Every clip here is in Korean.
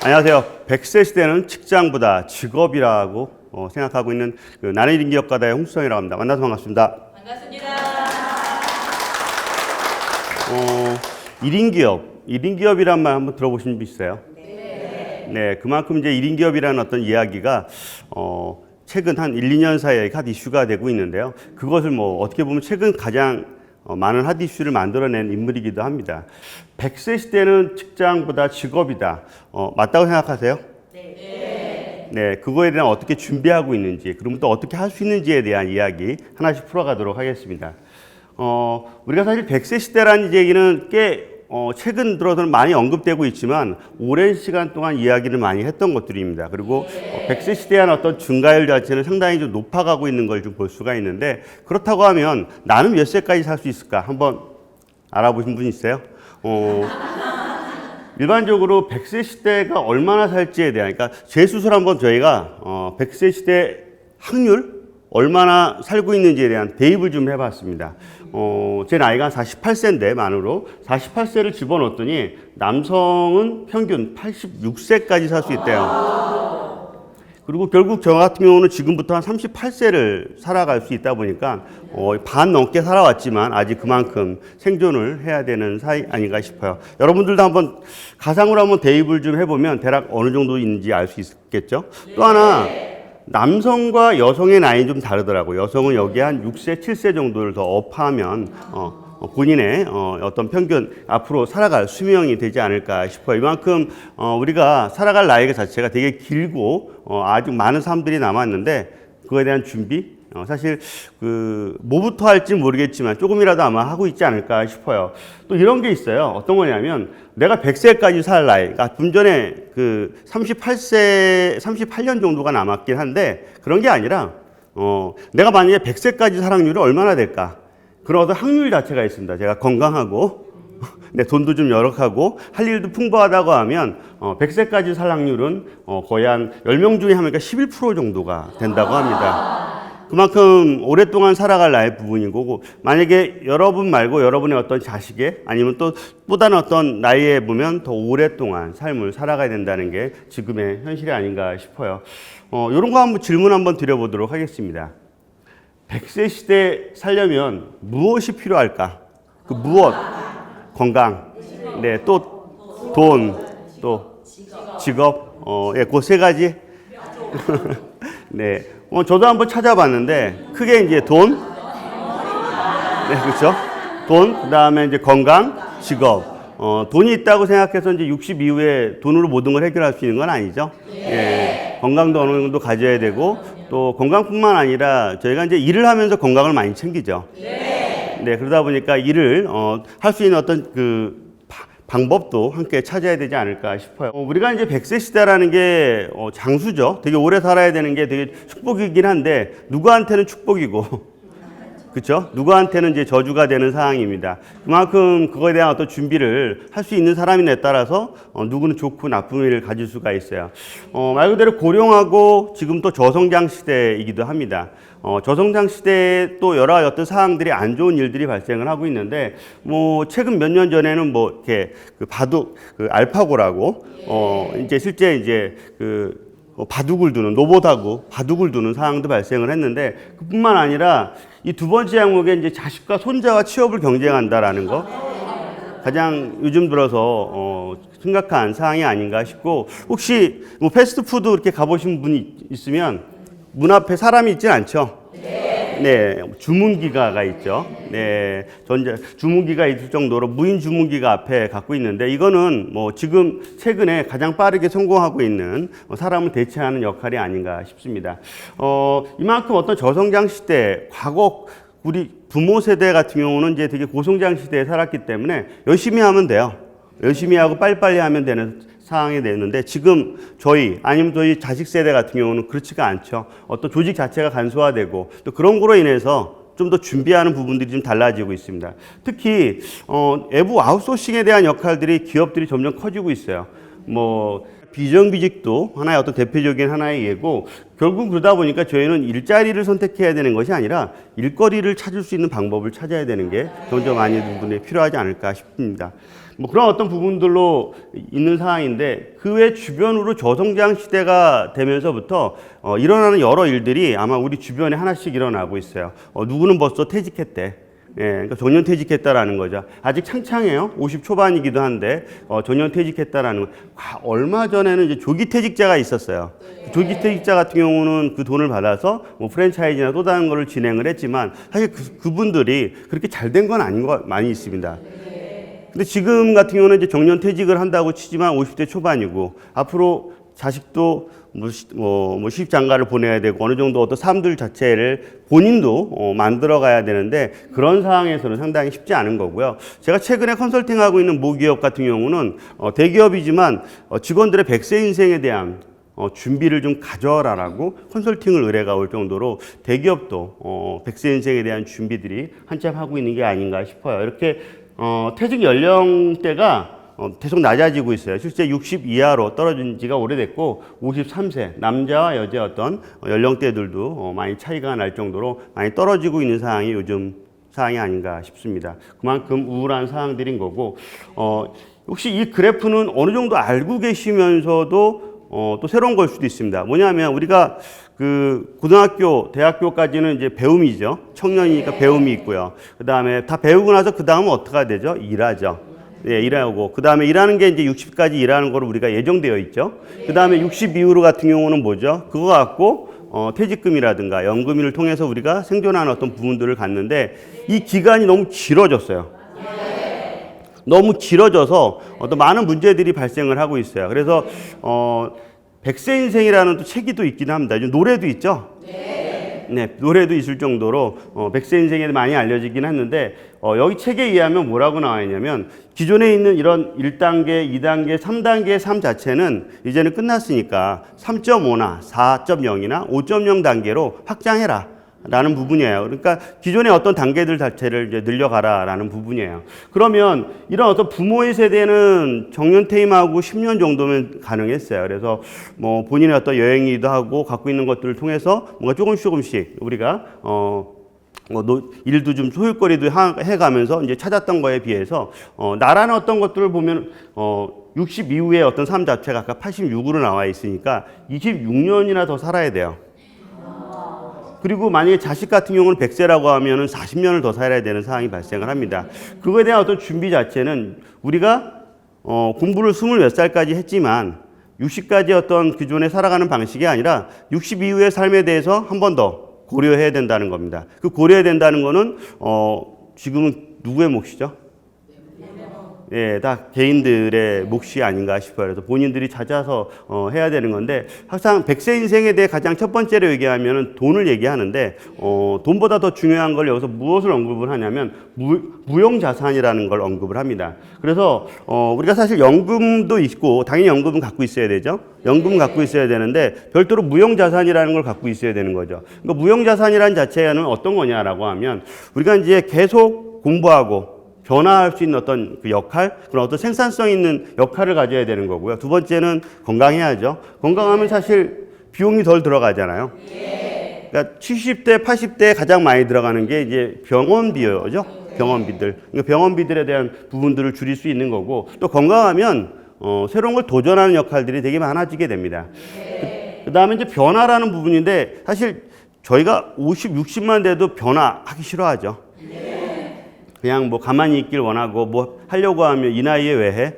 안녕하세요. 100세 시대는 직장보다 직업이라고 생각하고 있는 나는 1인 기업가다의 홍수성이라고 합니다. 만나서 반갑습니다. 반갑습니다. 1인 기업이란 말 한번 들어보신 분 있어요? 네, 그만큼 이제 1인 기업이라는 어떤 이야기가 최근 한 1, 2년 사이에 핫 이슈가 되고 있는데요. 그것을 어떻게 보면 최근 가장 많은 핫 이슈를 만들어낸 인물이기도 합니다. 100세 시대는 직장보다 직업이다. 맞다고 생각하세요? 네, 그거에 대한 어떻게 준비하고 있는지, 그러면 또 어떻게 할 수 있는지에 대한 이야기 하나씩 풀어가도록 하겠습니다. 우리가 사실 100세 시대라는 얘기는 꽤 최근 들어서는 많이 언급되고 있지만 오랜 시간 동안 이야기를 많이 했던 것들입니다. 그리고 100세 시대에 한 어떤 증가율 자체는 상당히 좀 높아가고 있는 걸 좀 볼 수가 있는데, 그렇다고 하면 나는 몇 세까지 살 수 있을까? 한번 알아보신 분 있어요? 일반적으로 100세 시대가 얼마나 살지에 대한, 그러니까 재수술 한번 저희가 100세 시대 확률 얼마나 살고 있는지에 대한 대입을 좀 해봤습니다. 제 나이가 48세인데 만으로 48세를 집어넣었더니 남성은 평균 86세까지 살 수 있대요. 그리고 결국 저 같은 경우는 지금부터 한 38세를 살아갈 수 있다 보니까 반 넘게 살아왔지만 아직 그만큼 생존을 해야 되는 사이 아닌가 싶어요. 여러분들도 한번 가상으로 한번 대입을 좀 해보면 대략 어느 정도 있는지 알 수 있겠죠. 또 하나, 남성과 여성의 나이는 좀 다르더라고요. 여성은 여기에 한 6세, 7세 정도를 더 업하면 본인의 어떤 평균 앞으로 살아갈 수명이 되지 않을까 싶어요. 이만큼 우리가 살아갈 나이 자체가 되게 길고 아직 많은 사람들이 남았는데 그거에 대한 준비, 사실 뭐부터 할지 모르겠지만 조금이라도 아마 하고 있지 않을까 싶어요. 또 이런 게 있어요. 어떤 거냐면 내가 100세까지 살 나이, 그러니까 좀 전에 38년 정도가 남았긴 한데 그런 게 아니라 내가 만약에 100세까지 살 확률이 얼마나 될까? 그런 어떤 확률 자체가 있습니다. 제가 건강하고 내 돈도 좀 여력하고 할 일도 풍부하다고 하면 100세까지 살 확률은 거의 한 10명 중에 하면 11% 정도가 된다고 합니다. 그만큼 오랫동안 살아갈 나의 부분인 거고, 만약에 여러분 말고 여러분의 어떤 자식의 아니면 또 다른 어떤 나이에 보면 더 오랫동안 삶을 살아가야 된다는 게 지금의 현실이 아닌가 싶어요. 이런 거 한번 질문 한번 드려보도록 하겠습니다. 100세 시대 살려면 무엇이 필요할까? 무엇? 건강. 네, 또 돈, 또 직업. 그 세 가지. 네. 저도 한번 찾아봤는데 크게 이제 돈, 네, 그렇죠? 돈, 그다음에 이제 건강, 직업. 돈이 있다고 생각해서 이제 60 이후에 돈으로 모든 걸 해결할 수 있는 건 아니죠. 예. 건강도 어느 정도 가져야 되고, 또 건강뿐만 아니라 저희가 이제 일을 하면서 건강을 많이 챙기죠. 네, 그러다 보니까 일을 할 수 있는 어떤 방법도 함께 찾아야 되지 않을까 싶어요. 우리가 이제 100세 시대라는 게 장수죠. 되게 오래 살아야 되는 게 되게 축복이긴 한데 누구한테는 축복이고 그렇죠? 누구한테는 이제 저주가 되는 상황입니다. 그만큼 그거에 대한 어떤 준비를 할 수 있는 사람에 따라서 누구는 좋고 나쁜 일을 가질 수가 있어요. 말 그대로 고령하고 지금 또 저성장 시대이기도 합니다. 저성장 시대에 또 여러 가지 어떤 상황들이 안 좋은 일들이 발생을 하고 있는데, 최근 몇 년 전에는 이렇게 바둑, 알파고라고, 이제 실제 이제 바둑을 두는, 로봇하고 바둑을 두는 상황도 발생을 했는데, 그뿐만 아니라 이 두 번째 항목에 이제 자식과 손자와 취업을 경쟁한다라는 거, 가장 요즘 들어서 심각한 상황이 아닌가 싶고, 혹시 패스트푸드 이렇게 가보신 분이 있으면 문 앞에 사람이 있진 않죠? 네, 주문기가가 있죠. 네, 주문기가 있을 정도로 무인 주문기가 앞에 갖고 있는데, 이거는 지금 최근에 가장 빠르게 성공하고 있는 사람을 대체하는 역할이 아닌가 싶습니다. 이만큼 어떤 저성장 시대, 과거 우리 부모 세대 같은 경우는 이제 되게 고성장 시대에 살았기 때문에 열심히 하면 돼요. 열심히 하고 빨리빨리 하면 되는 상황이 되는데, 지금 저희 자식 세대 같은 경우는 그렇지가 않죠. 어떤 조직 자체가 간소화되고 또 그런 거로 인해서 좀 더 준비하는 부분들이 좀 달라지고 있습니다. 특히 외부 아웃소싱에 대한 역할들이 기업들이 점점 커지고 있어요. 비정규직도 하나의 어떤 대표적인 하나의 예고, 결국 그러다 보니까 저희는 일자리를 선택해야 되는 것이 아니라 일거리를 찾을 수 있는 방법을 찾아야 되는 게 점점 많은 부분에 필요하지 않을까 싶습니다. 뭐 그런 어떤 부분들로 있는 상황인데, 그 외 주변으로 저성장 시대가 되면서부터 일어나는 여러 일들이 아마 우리 주변에 하나씩 일어나고 있어요. 누구는 벌써 퇴직했대. 예, 그러니까 정년 퇴직했다라는 거죠. 아직 창창해요. 50 초반이기도 한데 정년 퇴직했다라는 거. 얼마 전에는 이제 조기 퇴직자가 있었어요. 그 조기 퇴직자 같은 경우는 그 돈을 받아서 뭐 프랜차이즈나 또 다른 거를 진행을 했지만, 사실 그분들이 그렇게 잘 된 건 아닌 거 많이 있습니다. 근데 지금 같은 경우는 이제 정년 퇴직을 한다고 치지만 50대 초반이고, 앞으로 자식도 시집 장가를 보내야 되고, 어느 정도 어떤 삶들 자체를 본인도 만들어 가야 되는데, 그런 상황에서는 상당히 쉽지 않은 거고요. 제가 최근에 컨설팅하고 있는 모기업 같은 경우는 대기업이지만 직원들의 100세 인생에 대한 준비를 좀 가져라라고 컨설팅을 의뢰가 올 정도로 대기업도 100세 인생에 대한 준비들이 한참 하고 있는 게 아닌가 싶어요. 이렇게 퇴직 연령대가 계속 낮아지고 있어요. 실제 60 이하로 떨어진 지가 오래됐고, 53세 남자와 여자 어떤 연령대들도 많이 차이가 날 정도로 많이 떨어지고 있는 상황이 요즘 상황이 아닌가 싶습니다. 그만큼 우울한 상황들인 거고, 혹시 이 그래프는 어느 정도 알고 계시면서도 또 새로운 걸 수도 있습니다. 뭐냐면 우리가 그 고등학교, 대학교까지는 이제 배움이죠. 청년이니까 배움이 있고요. 그 다음에 다 배우고 나서 그 다음은 어떻게 되죠? 일하죠. 예, 일하고. 그 다음에 일하는 게 이제 60까지 일하는 거로 우리가 예정되어 있죠. 그 다음에 60 이후로 같은 경우는 뭐죠? 그거 갖고 퇴직금이라든가 연금을 통해서 우리가 생존하는 어떤 부분들을 갖는데, 이 기간이 너무 길어졌어요. 너무 길어져서 어떤 많은 문제들이 발생을 하고 있어요. 그래서 100세 인생이라는 또 책이 또 있긴 합니다. 노래도 있죠? 네, 노래도 있을 정도로 100세 인생에 많이 알려지긴 했는데, 여기 책에 의하면 뭐라고 나와 있냐면, 기존에 있는 이런 1단계, 2단계, 3단계의 삶 자체는 이제는 끝났으니까 3.5나 4.0이나 5.0 단계로 확장해라 라는 부분이에요. 그러니까 기존의 어떤 단계들 자체를 이제 늘려가라 라는 부분이에요. 그러면 이런 어떤 부모의 세대는 정년 퇴임하고 10년 정도면 가능했어요. 그래서 뭐 본인의 어떤 여행이기도 하고 갖고 있는 것들을 통해서 뭔가 조금씩 우리가 일도 좀 소일거리도 해가면서 이제 찾았던 거에 비해서 나라는 어떤 것들을 보면 60 이후의 어떤 삶 자체가 아까 86으로 나와 있으니까 26년이나 더 살아야 돼요. 그리고 만약에 자식 같은 경우는 100세라고 하면은 40년을 더 살아야 되는 상황이 발생을 합니다. 그거에 대한 어떤 준비 자체는 우리가 공부를 20몇 살까지 했지만 60까지 어떤 기존에 살아가는 방식이 아니라 60 이후의 삶에 대해서 한 번 더 고려해야 된다는 겁니다. 그 고려해야 된다는 거는 지금은 누구의 몫이죠? 예, 다 개인들의 몫이 아닌가 싶어요. 그래서 본인들이 찾아서 해야 되는 건데, 항상 100세 인생에 대해 가장 첫 번째로 얘기하면 돈을 얘기하는데, 돈보다 더 중요한 걸 여기서 무엇을 언급을 하냐면 무용자산이라는 걸 언급을 합니다. 그래서 우리가 사실 연금도 있고 당연히 연금은 갖고 있어야 되죠. 연금은 갖고 있어야 되는데 별도로 무용자산이라는 걸 갖고 있어야 되는 거죠. 그러니까 무용자산이라는 자체는 어떤 거냐라고 하면, 우리가 이제 계속 공부하고 변화할 수 있는 어떤 그 역할, 그런 어떤 생산성 있는 역할을 가져야 되는 거고요. 두 번째는 건강해야죠. 건강하면 사실 비용이 덜 들어가잖아요. 그러니까 70대, 80대에 가장 많이 들어가는 게 이제 병원비죠. 병원비들. 그러니까 병원비들에 대한 부분들을 줄일 수 있는 거고, 또 건강하면 새로운 걸 도전하는 역할들이 되게 많아지게 됩니다. 그 다음에 이제 변화라는 부분인데, 사실 저희가 50, 60만 돼도 변화하기 싫어하죠. 그냥 뭐 가만히 있길 원하고 뭐 하려고 하면 이 나이에 왜 해?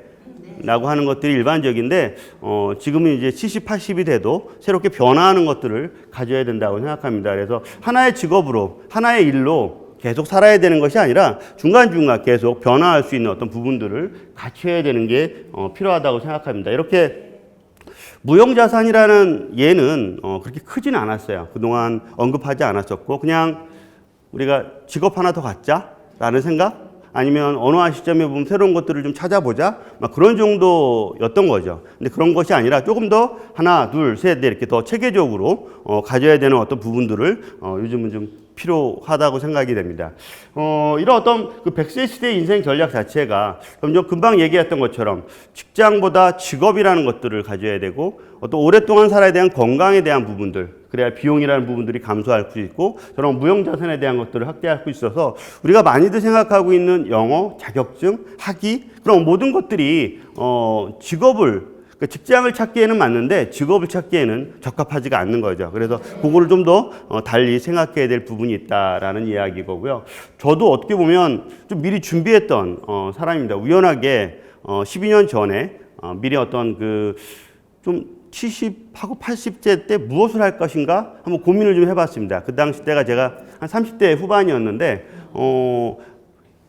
라고 하는 것들이 일반적인데, 지금은 이제 70, 80이 돼도 새롭게 변화하는 것들을 가져야 된다고 생각합니다. 그래서 하나의 직업으로, 하나의 일로 계속 살아야 되는 것이 아니라 중간중간 계속 변화할 수 있는 어떤 부분들을 갖춰야 되는 게 필요하다고 생각합니다. 이렇게 무형자산이라는 예는 그렇게 크지는 않았어요. 그동안 언급하지 않았었고, 그냥 우리가 직업 하나 더 갖자 라는 생각? 아니면 어느 한 시점에 보면 새로운 것들을 좀 찾아보자 막 그런 정도였던 거죠. 근데 그런 것이 아니라 조금 더 하나, 둘, 셋 이렇게 더 체계적으로 가져야 되는 어떤 부분들을 요즘은 좀 필요하다고 생각이 됩니다. 이런 어떤 그 100세 시대 인생 전략 자체가 좀 금방 얘기했던 것처럼 직장보다 직업이라는 것들을 가져야 되고 어떤 오랫동안 살아야 대한 건강에 대한 부분들, 그래야 비용이라는 부분들이 감소할 수 있고 저런 무형자산에 대한 것들을 확대할 수 있어서 우리가 많이들 생각하고 있는 영어, 자격증, 학위 그런 모든 것들이 직업을 직장을 찾기에는 맞는데 직업을 찾기에는 적합하지가 않는 거죠. 그래서 그거를 좀 더 달리 생각해야 될 부분이 있다라는 이야기고요. 저도 어떻게 보면 좀 미리 준비했던 사람입니다. 우연하게 12년 전에 미리 어떤 그 좀 70하고 80대 때 무엇을 할 것인가 한번 고민을 좀 해봤습니다. 그 당시 때가 제가 한 30대 후반이었는데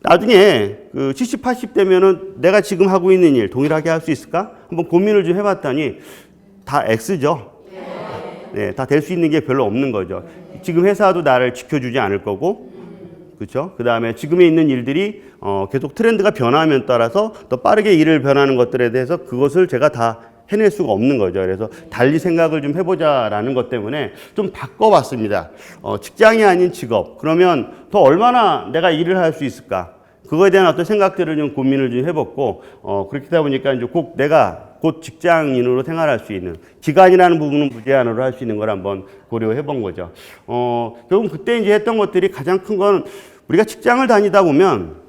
나중에 그 70, 80대면은 내가 지금 하고 있는 일 동일하게 할 수 있을까? 한번 고민을 좀 해봤더니 다 X죠. 네, 다 될 수 있는 게 별로 없는 거죠. 지금 회사도 나를 지켜주지 않을 거고, 그렇죠? 그 다음에 지금에 있는 일들이 계속 트렌드가 변하면 따라서 더 빠르게 일을 변하는 것들에 대해서 그것을 제가 다 해낼 수가 없는 거죠. 그래서 달리 생각을 좀 해보자라는 것 때문에 좀 바꿔봤습니다. 직장이 아닌 직업. 그러면 더 얼마나 내가 일을 할 수 있을까? 그거에 대한 어떤 생각들을 좀 고민을 좀 해봤고, 그렇게 하다 보니까 이제 내가 곧 직장인으로 생활할 수 있는 기간이라는 부분은 무제한으로 할 수 있는 걸 한번 고려해 본 거죠. 결국 그때 이제 했던 것들이 가장 큰 건 우리가 직장을 다니다 보면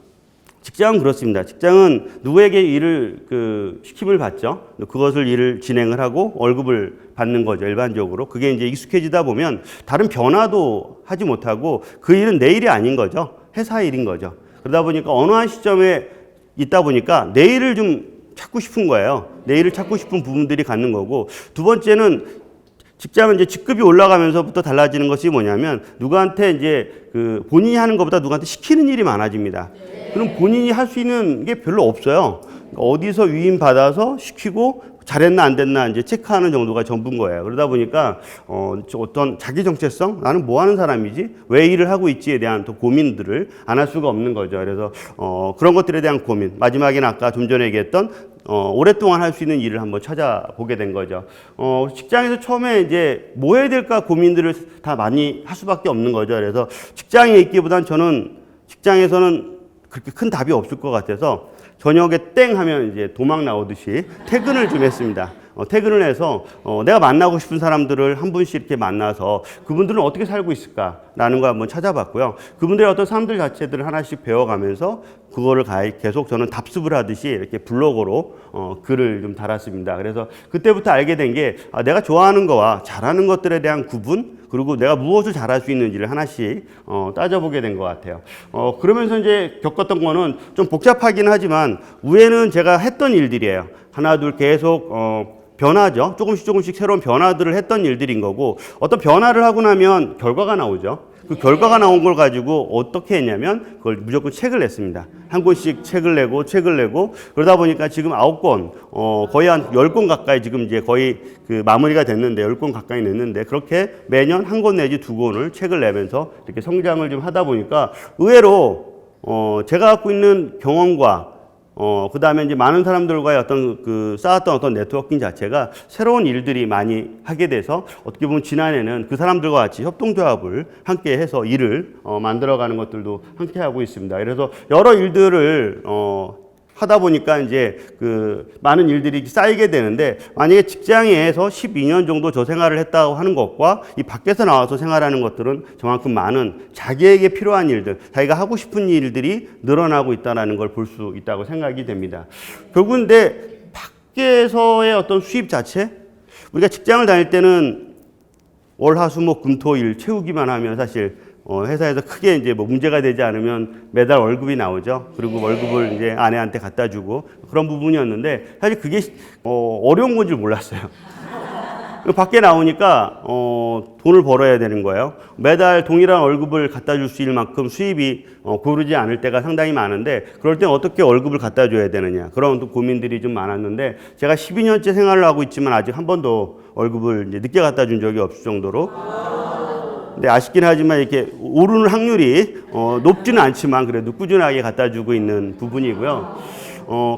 직장은 그렇습니다. 직장은 누구에게 일을 시킴을 받죠. 그것을 일을 진행을 하고 월급을 받는 거죠. 일반적으로. 그게 이제 익숙해지다 보면 다른 변화도 하지 못하고 그 일은 내 일이 아닌 거죠. 회사 일인 거죠. 그러다 보니까 어느 한 시점에 있다 보니까 내 일을 좀 찾고 싶은 거예요. 내 일을 찾고 싶은 부분들이 갖는 거고 두 번째는 직장은 이제 직급이 올라가면서부터 달라지는 것이 뭐냐면 누구한테 이제 본인이 하는 것보다 누구한테 시키는 일이 많아집니다. 그럼 본인이 할 수 있는 게 별로 없어요. 어디서 위임 받아서 시키고 잘했나 안 됐나 이제 체크하는 정도가 전부인 거예요. 그러다 보니까 어떤 자기 정체성, 나는 뭐 하는 사람이지, 왜 일을 하고 있지에 대한 또 고민들을 안 할 수가 없는 거죠. 그래서 그런 것들에 대한 고민. 마지막에는 아까 좀 전에 얘기했던 오랫동안 할 수 있는 일을 한번 찾아보게 된 거죠. 직장에서 처음에 이제 뭐 해야 될까 고민들을 다 많이 할 수밖에 없는 거죠. 그래서 직장에 있기보단 저는 직장에서는 그렇게 큰 답이 없을 것 같아서 저녁에 땡 하면 이제 도망 나오듯이 퇴근을 좀 했습니다. 퇴근을 해서 내가 만나고 싶은 사람들을 한 분씩 이렇게 만나서 그분들은 어떻게 살고 있을까라는 걸 한번 찾아봤고요. 그분들의 어떤 삶들 자체들을 하나씩 배워가면서 그거를 계속 저는 답습을 하듯이 이렇게 블로그로 글을 좀 달았습니다. 그래서 그때부터 알게 된 게 내가 좋아하는 거와 잘하는 것들에 대한 구분, 그리고 내가 무엇을 잘할 수 있는지를 하나씩 따져보게 된 것 같아요. 그러면서 이제 겪었던 거는 좀 복잡하긴 하지만 위에는 제가 했던 일들이에요. 하나 둘 계속 변화죠. 조금씩 새로운 변화들을 했던 일들인 거고 어떤 변화를 하고 나면 결과가 나오죠. 그 결과가 나온 걸 가지고 어떻게 했냐면 그걸 무조건 책을 냈습니다. 한 권씩 책을 내고 그러다 보니까 지금 9권, 거의 한 10권 가까이 지금 이제 거의 마무리가 됐는데 10권 가까이 냈는데 그렇게 매년 한 권 내지 2권을 책을 내면서 이렇게 성장을 좀 하다 보니까 의외로 제가 갖고 있는 경험과 그 다음에 이제 많은 사람들과의 어떤 쌓았던 어떤 네트워킹 자체가 새로운 일들이 많이 하게 돼서 어떻게 보면 지난해는 그 사람들과 같이 협동조합을 함께 해서 일을 만들어가는 것들도 함께 하고 있습니다. 그래서 여러 일들을 하다 보니까 이제 많은 일들이 쌓이게 되는데 만약에 직장에서 12년 정도 저 생활을 했다고 하는 것과 이 밖에서 나와서 생활하는 것들은 저만큼 많은 자기에게 필요한 일들, 자기가 하고 싶은 일들이 늘어나고 있다는 걸 볼 수 있다고 생각이 됩니다. 결국은 근데 밖에서의 어떤 수입 자체, 우리가 직장을 다닐 때는 월, 화, 수, 목, 금, 토, 일 채우기만 하면 사실 회사에서 크게 이제 뭐 문제가 되지 않으면 매달 월급이 나오죠. 그리고 월급을 이제 아내한테 갖다 주고 그런 부분이었는데 사실 그게 어려운 건 줄 몰랐어요. 밖에 나오니까 돈을 벌어야 되는 거예요. 매달 동일한 월급을 갖다 줄 수 있을 만큼 수입이 고르지 않을 때가 상당히 많은데 그럴 땐 어떻게 월급을 갖다 줘야 되느냐 그런 고민들이 좀 많았는데 제가 12년째 생활을 하고 있지만 아직 한 번도 월급을 이제 늦게 갖다 준 적이 없을 정도로 근데 아쉽긴 하지만 이렇게 오르는 확률이 높지는 않지만 그래도 꾸준하게 갖다 주고 있는 부분이고요.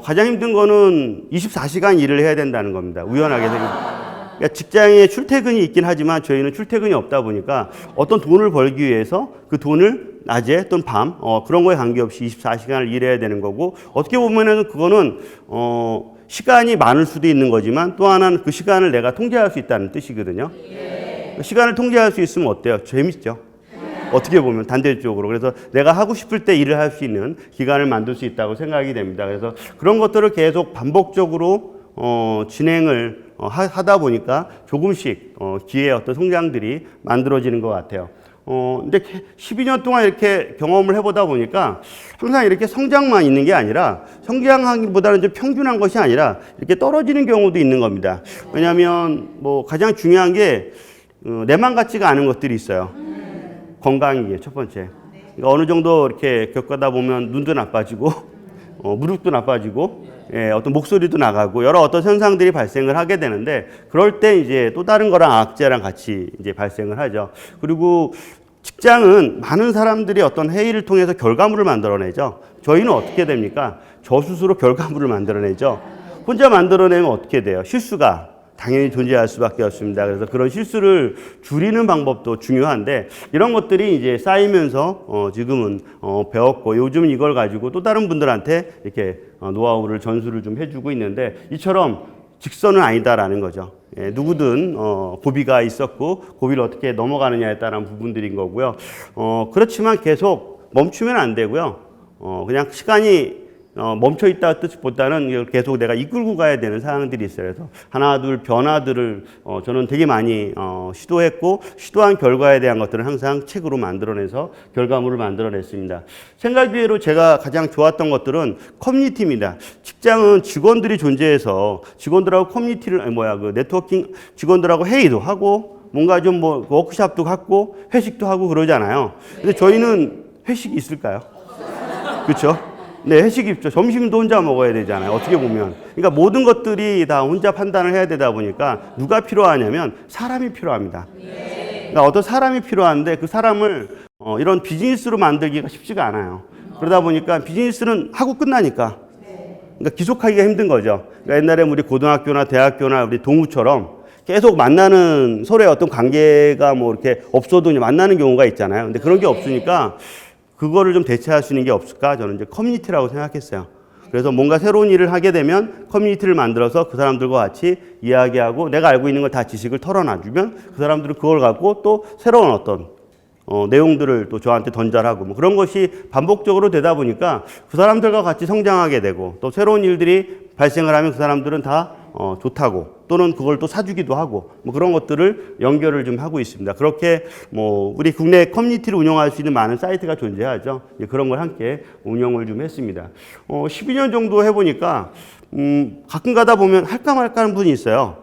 가장 힘든 거는 24시간 일을 해야 된다는 겁니다. 우연하게. 그러니까 직장에 출퇴근이 있긴 하지만 저희는 출퇴근이 없다 보니까 어떤 돈을 벌기 위해서 그 돈을 낮에 또는 밤 그런 거에 관계없이 24시간을 일해야 되는 거고, 어떻게 보면은 그거는 시간이 많을 수도 있는 거지만 또 하나는 그 시간을 내가 통제할 수 있다는 뜻이거든요. 시간을 통제할 수 있으면 어때요? 재밌죠? 어떻게 보면 단대적으로. 그래서 내가 하고 싶을 때 일을 할 수 있는 기간을 만들 수 있다고 생각이 됩니다. 그래서 그런 것들을 계속 반복적으로 진행을 하다 보니까 조금씩 기회의 어떤 성장들이 만들어지는 것 같아요. 근데 12년 동안 이렇게 경험을 해보다 보니까 항상 이렇게 성장만 있는 게 아니라, 성장하기보다는 좀 평균한 것이 아니라 이렇게 떨어지는 경우도 있는 겁니다. 왜냐하면 뭐 가장 중요한 게 내만 같지가 않은 것들이 있어요. 건강이 첫 번째. 그러니까 어느 정도 이렇게 겪다 보면 눈도 나빠지고 무릎도 나빠지고 어떤 목소리도 나가고 여러 어떤 현상들이 발생을 하게 되는데, 그럴 때 이제 또 다른 거랑 악재랑 같이 이제 발생을 하죠. 그리고 직장은 많은 사람들이 어떤 회의를 통해서 결과물을 만들어내죠. 저희는 어떻게 됩니까? 저 스스로 결과물을 만들어내죠. 혼자 만들어내면 어떻게 돼요? 실수가 당연히 존재할 수밖에 없습니다. 그래서 그런 실수를 줄이는 방법도 중요한데, 이런 것들이 이제 쌓이면서 지금은 배웠고, 요즘 이걸 가지고 또 다른 분들한테 이렇게 노하우를 전수를 좀 해주고 있는데, 이처럼 직선은 아니다라는 거죠. 누구든 고비가 있었고 고비를 어떻게 넘어가느냐에 따른 부분들인 거고요. 그렇지만 계속 멈추면 안 되고요. 그냥 시간이 멈춰 있다 뜻보다는 계속 내가 이끌고 가야 되는 상황들이 있어요. 그래서 하나 둘 변화들을 저는 되게 많이 시도했고, 시도한 결과에 대한 것들은 항상 책으로 만들어내서 결과물을 만들어냈습니다. 생각 외로 제가 가장 좋았던 것들은 커뮤니티입니다. 직장은 직원들이 존재해서 직원들하고 커뮤니티를 그 네트워킹, 직원들하고 회의도 하고 뭔가 좀 뭐 워크숍도 갖고 회식도 하고 그러잖아요. 근데 저희는 회식이 있을까요? 그렇죠? 네, 회식이 있죠. 점심도 혼자 먹어야 되잖아요. 어떻게 보면. 그러니까 모든 것들이 다 혼자 판단을 해야 되다 보니까 누가 필요하냐면 사람이 필요합니다. 그러니까 어떤 사람이 필요한데 그 사람을 이런 비즈니스로 만들기가 쉽지가 않아요. 그러다 보니까 비즈니스는 하고 끝나니까. 그러니까 기속하기가 힘든 거죠. 그러니까 옛날에 우리 고등학교나 대학교나 우리 동우처럼 계속 만나는 서로의 어떤 관계가 뭐 이렇게 없어도 만나는 경우가 있잖아요. 근데 그런 게 없으니까 그거를 좀 대체할 수 있는 게 없을까? 저는 이제 커뮤니티라고 생각했어요. 그래서 뭔가 새로운 일을 하게 되면 커뮤니티를 만들어서 그 사람들과 같이 이야기하고 내가 알고 있는 걸 다 지식을 털어놔주면 그 사람들은 그걸 갖고 또 새로운 어떤 내용들을 또 저한테 던져라고 뭐 그런 것이 반복적으로 되다 보니까 그 사람들과 같이 성장하게 되고, 또 새로운 일들이 발생을 하면 그 사람들은 다 좋다고, 또는 그걸 또 사주기도 하고 뭐 그런 것들을 연결을 좀 하고 있습니다. 그렇게 뭐 우리 국내 커뮤니티를 운영할 수 있는 많은 사이트가 존재하죠. 그런 걸 함께 운영을 좀 했습니다. 12년 정도 해보니까 가끔 가다 보면 할까 말까 하는 분이 있어요.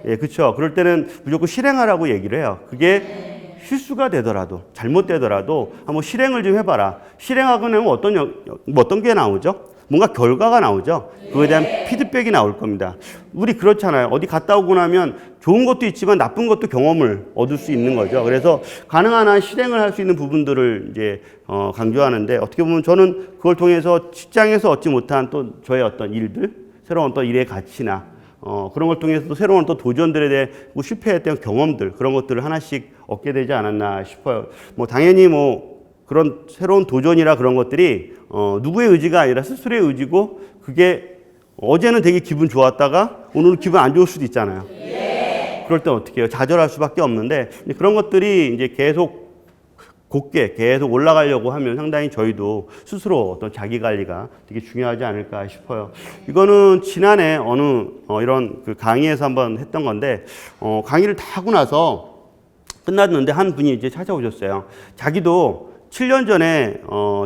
예, 그렇죠. 그럴 때는 무조건 실행하라고 얘기를 해요. 그게 실수가 되더라도 잘못되더라도 한번 실행을 좀 해봐라. 실행하고 나면 어떤 게 나오죠? 뭔가 결과가 나오죠. 그거에 대한 피드백이 나올 겁니다. 우리 그렇잖아요. 어디 갔다 오고 나면 좋은 것도 있지만 나쁜 것도 경험을 얻을 수 있는 거죠. 그래서 가능한 한 실행을 할 수 있는 부분들을 이제 강조하는데, 어떻게 보면 저는 그걸 통해서 직장에서 얻지 못한 또 저의 어떤 일들, 새로운 어떤 일의 가치나 그런 걸 통해서 또 새로운 또 도전들에 대해 뭐 실패했던 경험들, 그런 것들을 하나씩 얻게 되지 않았나 싶어요. 뭐 당연히 뭐 그런 새로운 도전이라 그런 것들이 누구의 의지가 아니라 스스로의 의지고, 그게 어제는 되게 기분 좋았다가 오늘은 기분 안 좋을 수도 있잖아요. 그럴 때 어떻게 해요? 좌절할 수밖에 없는데, 그런 것들이 이제 계속 곧게 계속 올라가려고 하면 상당히 저희도 스스로 어떤 자기 관리가 되게 중요하지 않을까 싶어요. 이거는 지난해 어느 이런 그 강의에서 한번 했던 건데, 강의를 다 하고 나서 끝났는데 한 분이 이제 찾아오셨어요. 자기도 7년 전에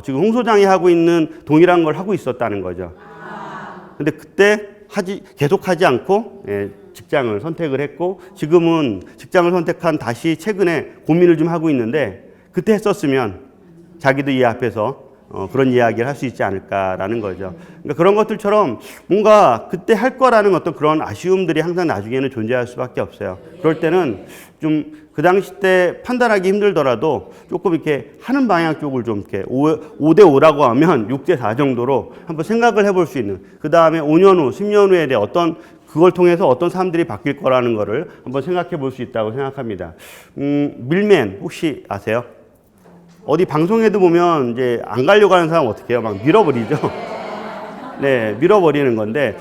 지금 홍 소장이 하고 있는 동일한 걸 하고 있었다는 거죠. 근데 그때 계속 하지 않고 직장을 선택을 했고, 지금은 직장을 선택한 다시 최근에 고민을 좀 하고 있는데, 그때 했었으면 자기도 이 앞에서 그런 이야기를 할 수 있지 않을까라는 거죠. 그러니까 그런 것들처럼 뭔가 그때 할 거라는 어떤 그런 아쉬움들이 항상 나중에는 존재할 수밖에 없어요. 그럴 때는 좀 그 당시 때 판단하기 힘들더라도 조금 이렇게 하는 방향 쪽을 좀 이렇게 5대 5라고 하면 6대 4 정도로 한번 생각을 해볼 수 있는, 그 다음에 5년 후, 10년 후에 대해 그걸 통해서 어떤 사람들이 바뀔 거라는 거를 한번 생각해 볼 수 있다고 생각합니다. 밀맨 혹시 아세요? 어디 방송에도 보면 이제 안 가려고 하는 사람 어떻게 해요? 막 밀어버리죠. 네, 밀어버리는 건데,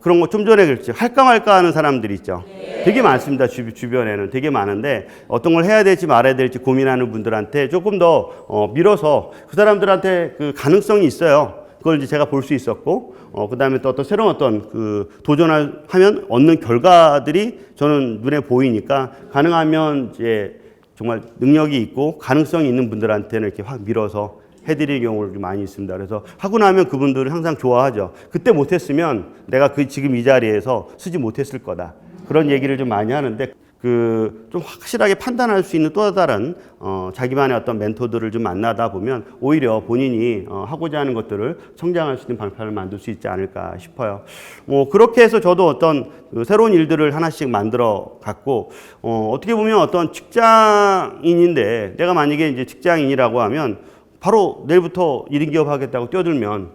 그런 거 좀 전에 그랬죠. 할까 말까 하는 사람들이 있죠. 되게 많습니다. 주변에는 되게 많은데, 어떤 걸 해야 될지 말아야 될지 고민하는 분들한테 조금 더 밀어서 그 사람들한테 그 가능성이 있어요. 그걸 이제 제가 볼 수 있었고, 그 다음에 또 어떤 새로운 어떤 그 도전을 하면 얻는 결과들이 저는 눈에 보이니까 가능하면 이제 정말 능력이 있고 가능성이 있는 분들한테는 이렇게 확 밀어서 해드리는 경우가 좀 많이 있습니다. 그래서 하고 나면 그분들은 항상 좋아하죠. 그때 못했으면 내가 지금 이 자리에서 쓰지 못했을 거다. 그런 얘기를 좀 많이 하는데, 좀 확실하게 판단할 수 있는 또 다른 자기만의 어떤 멘토들을 좀 만나다 보면 오히려 본인이 하고자 하는 것들을 성장할 수 있는 방편을 만들 수 있지 않을까 싶어요. 그렇게 해서 저도 어떤 새로운 일들을 하나씩 만들어 갔고, 어떻게 보면 어떤 직장인인데 내가 만약에 이제 직장인이라고 하면 바로 내일부터 1인 기업 하겠다고 뛰어들면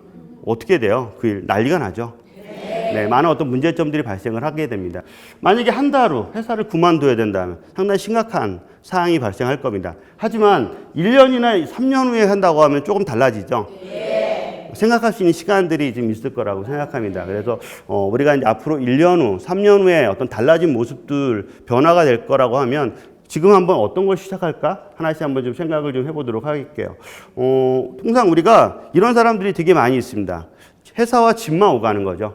어떻게 돼요? 그 일 난리가 나죠. 네, 많은 어떤 문제점들이 발생을 하게 됩니다. 만약에 한 달 후 회사를 그만둬야 된다면 상당히 심각한 사항이 발생할 겁니다. 하지만 1년이나 3년 후에 한다고 하면 조금 달라지죠. 생각할 수 있는 시간들이 좀 있을 거라고 생각합니다. 그래서 우리가 이제 앞으로 1년 후, 3년 후에 어떤 달라진 모습들, 변화가 될 거라고 하면 지금 한번 어떤 걸 시작할까? 하나씩 한번 좀 생각을 좀 해보도록 할게요. 통상 우리가 이런 사람들이 되게 많이 있습니다. 회사와 집만 오가는 거죠.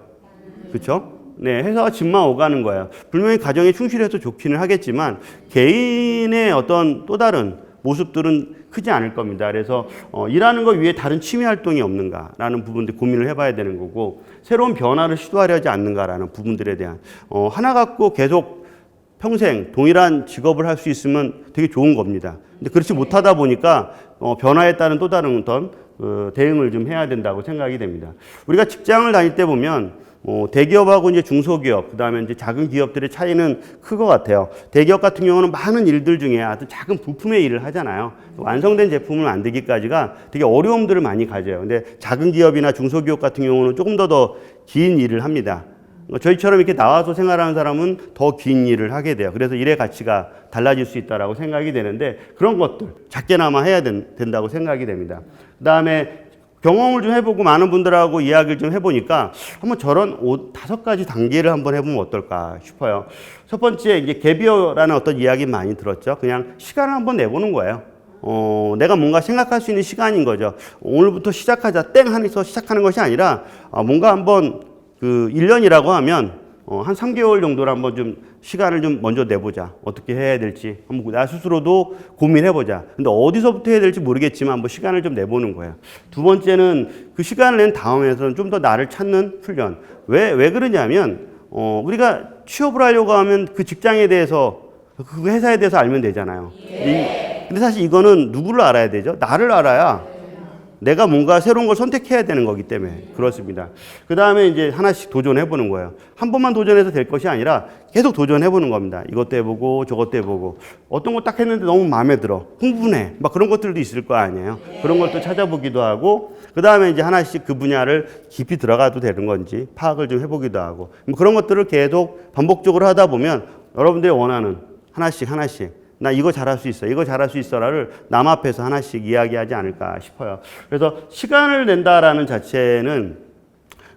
그렇죠? 네, 회사와 집만 오가는 거예요. 분명히 가정에 충실해서 좋기는 하겠지만 개인의 어떤 또 다른 모습들은 크지 않을 겁니다. 그래서 일하는 것 위에 다른 취미 활동이 없는가라는 부분들 고민을 해봐야 되는 거고, 새로운 변화를 시도하려지 않는가라는 부분들에 대한 하나 갖고 계속 평생 동일한 직업을 할 수 있으면 되게 좋은 겁니다. 근데 그렇지 못하다 보니까 변화에 따른 또 다른 어떤 대응을 좀 해야 된다고 생각이 됩니다. 우리가 직장을 다닐 때 보면 대기업하고 이제 중소기업, 그 다음에 이제 작은 기업들의 차이는 클 것 같아요. 대기업 같은 경우는 많은 일들 중에 아주 작은 부품의 일을 하잖아요. 완성된 제품을 만들기까지가 되게 어려움들을 많이 가져요. 근데 작은 기업이나 중소기업 같은 경우는 조금 더 긴 일을 합니다. 저희처럼 이렇게 나와서 생활하는 사람은 더 긴 일을 하게 돼요. 그래서 일의 가치가 달라질 수 있다라고 생각이 되는데, 그런 것들 작게나마 해야 된다고 생각이 됩니다. 그 다음에 경험을 좀 해보고 많은 분들하고 이야기를 좀 해보니까 한번 저런 5-5가지 단계를 한번 해보면 어떨까 싶어요. 첫 번째, 이제 갭이어라는 어떤 이야기 많이 들었죠. 그냥 시간을 한번 내보는 거예요. 내가 뭔가 생각할 수 있는 시간인 거죠. 오늘부터 시작하자 땡 하면서 시작하는 것이 아니라 뭔가 한번 1년이라고 하면 한 3개월 정도를 한번 좀 시간을 좀 먼저 내보자. 어떻게 해야 될지 한번 나 스스로도 고민해보자. 근데 어디서부터 해야 될지 모르겠지만 한번 시간을 좀 내보는 거예요. 두 번째는 그 시간을 낸 다음에서는 좀 더 나를 찾는 훈련. 왜 그러냐면 우리가 취업을 하려고 하면 그 직장에 대해서, 그 회사에 대해서 알면 되잖아요. 근데 사실 이거는 누구를 알아야 되죠? 나를 알아야 내가 뭔가 새로운 걸 선택해야 되는 거기 때문에 그렇습니다. 그 다음에 이제 하나씩 도전해보는 거예요. 한 번만 도전해서 될 것이 아니라 계속 도전해보는 겁니다. 이것도 해보고 저것도 해보고, 어떤 거 딱 했는데 너무 마음에 들어, 흥분해, 막 그런 것들도 있을 거 아니에요. 그런 걸 또 찾아보기도 하고, 그 다음에 이제 하나씩 그 분야를 깊이 들어가도 되는 건지 파악을 좀 해보기도 하고, 그런 것들을 계속 반복적으로 하다 보면 여러분들이 원하는 하나씩 나 이거 잘할 수 있어, 이거 잘할 수 있어라를 남 앞에서 하나씩 이야기하지 않을까 싶어요. 그래서 시간을 낸다라는 자체는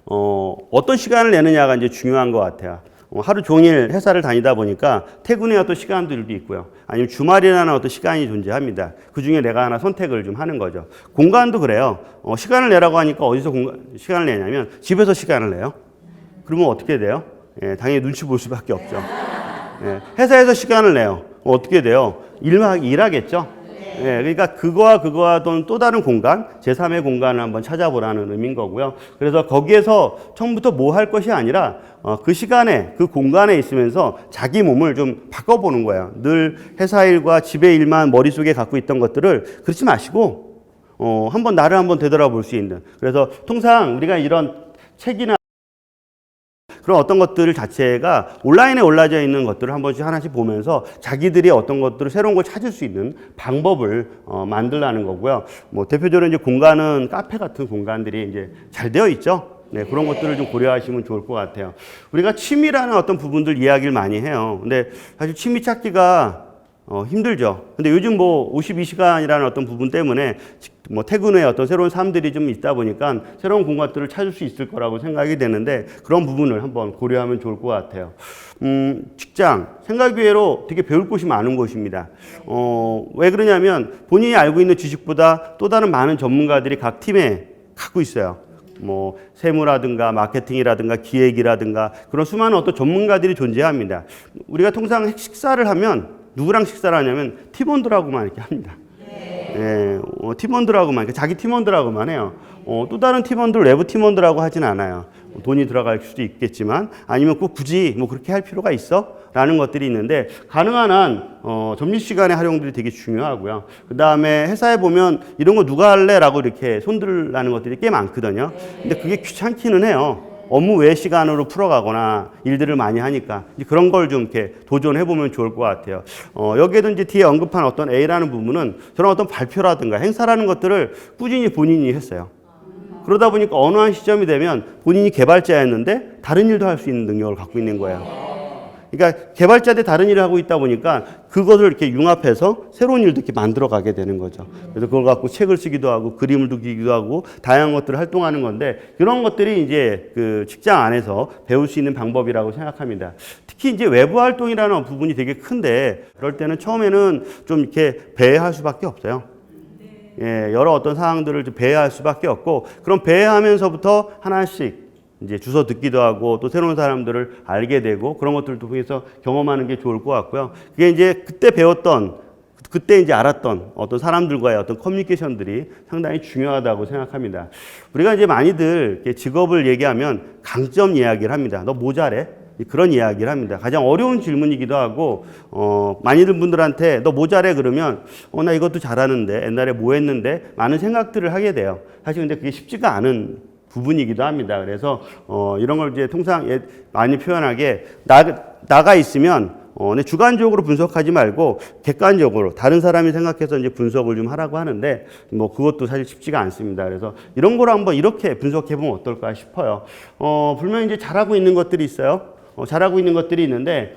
어떤 시간을 내느냐가 이제 중요한 것 같아요. 하루 종일 회사를 다니다 보니까 퇴근의 어떤 시간들도 있고요. 아니면 주말이라는 어떤 시간이 존재합니다. 그 중에 내가 하나 선택을 좀 하는 거죠. 공간도 그래요. 시간을 내라고 하니까 어디서 시간을 내냐면 집에서 시간을 내요. 그러면 어떻게 돼요? 당연히 눈치 볼 수밖에 없죠. 회사에서 시간을 내요. 어떻게 돼요? 일하겠죠? 그러니까 그거와 또 다른 공간, 제3의 공간을 한번 찾아보라는 의미인 거고요. 그래서 거기에서 처음부터 뭐 할 것이 아니라 그 시간에, 그 공간에 있으면서 자기 몸을 좀 바꿔보는 거예요. 늘 회사 일과 집의 일만 머릿속에 갖고 있던 것들을 그렇지 마시고 한번 나를 한번 되돌아볼 수 있는. 그래서 통상 우리가 이런 책이나 그런 어떤 것들 자체가 온라인에 올라져 있는 것들을 한 번씩 하나씩 보면서 자기들이 어떤 것들을 새로운 걸 찾을 수 있는 방법을 만들라는 거고요. 뭐 대표적으로 이제 공간은 카페 같은 공간들이 이제 잘 되어 있죠. 네, 그런 것들을 좀 고려하시면 좋을 것 같아요. 우리가 취미라는 어떤 부분들 이야기를 많이 해요. 근데 사실 취미 찾기가 힘들죠. 근데 요즘 뭐 52시간이라는 어떤 부분 때문에 뭐 퇴근 후에 어떤 새로운 삶들이 좀 있다 보니까 새로운 공간들을 찾을 수 있을 거라고 생각이 되는데 그런 부분을 한번 고려하면 좋을 것 같아요. 직장, 생각외로 되게 배울 곳이 많은 곳입니다. 왜 그러냐면 본인이 알고 있는 지식보다 또 다른 많은 전문가들이 각 팀에 갖고 있어요. 뭐 세무라든가 마케팅이라든가 기획이라든가 그런 수많은 어떤 전문가들이 존재합니다. 우리가 통상 식사를 하면 누구랑 식사를 하냐면 팀원들하고만 이렇게 합니다. 예, 팀원들하고만, 자기 팀원들하고만 해요. 또 다른 팀원들, 외부 팀원들하고 하진 않아요. 돈이 들어갈 수도 있겠지만 아니면 꼭 굳이 뭐 그렇게 할 필요가 있어? 라는 것들이 있는데 가능한 한 점심시간의 활용들이 되게 중요하고요. 그 다음에 회사에 보면 이런 거 누가 할래? 라고 이렇게 손들라는 것들이 꽤 많거든요. 근데 그게 귀찮기는 해요. 업무 외 시간으로 풀어가거나 일들을 많이 하니까 그런 걸 좀 이렇게 도전해보면 좋을 것 같아요. 여기에도 이제 뒤에 언급한 어떤 A라는 부분은 저런 어떤 발표라든가 행사라는 것들을 꾸준히 본인이 했어요. 그러다 보니까 어느 한 시점이 되면 본인이 개발자였는데 다른 일도 할 수 있는 능력을 갖고 있는 거예요. 그러니까 개발자 대 다른 일을 하고 있다 보니까 그것을 이렇게 융합해서 새로운 일도 이렇게 만들어 가게 되는 거죠. 그래서 그걸 갖고 책을 쓰기도 하고 그림을 그리기도 하고 다양한 것들을 활동하는 건데 이런 것들이 이제 그 직장 안에서 배울 수 있는 방법이라고 생각합니다. 특히 이제 외부 활동이라는 부분이 되게 큰데 그럴 때는 처음에는 좀 이렇게 배회할 수밖에 없어요. 예, 여러 어떤 사항들을 좀 배회할 수밖에 없고 그럼 배회하면서부터 하나씩 이제 주워 듣기도 하고 또 새로운 사람들을 알게 되고 그런 것들도 통해서 경험하는 게 좋을 것 같고요. 그게 이제 그때 배웠던 그때 이제 알았던 어떤 사람들과의 어떤 커뮤니케이션들이 상당히 중요하다고 생각합니다. 우리가 이제 많이들 직업을 얘기하면 강점 이야기를 합니다. 너 뭐 잘해? 그런 이야기를 합니다. 가장 어려운 질문이기도 하고 많이들 분들한테 너 뭐 잘해? 그러면 나 이것도 잘하는데 옛날에 뭐 했는데 많은 생각들을 하게 돼요. 사실 근데 그게 쉽지가 않은 부분이기도 합니다. 그래서 이런 걸 이제 통상 많이 표현하게 나가 있으면 주관적으로 분석하지 말고 객관적으로 다른 사람이 생각해서 이제 분석을 좀 하라고 하는데 뭐 그것도 사실 쉽지가 않습니다. 그래서 이런 걸 한번 이렇게 분석해 보면 어떨까 싶어요. 분명히 이제 잘하고 있는 것들이 있어요. 잘하고 있는 것들이 있는데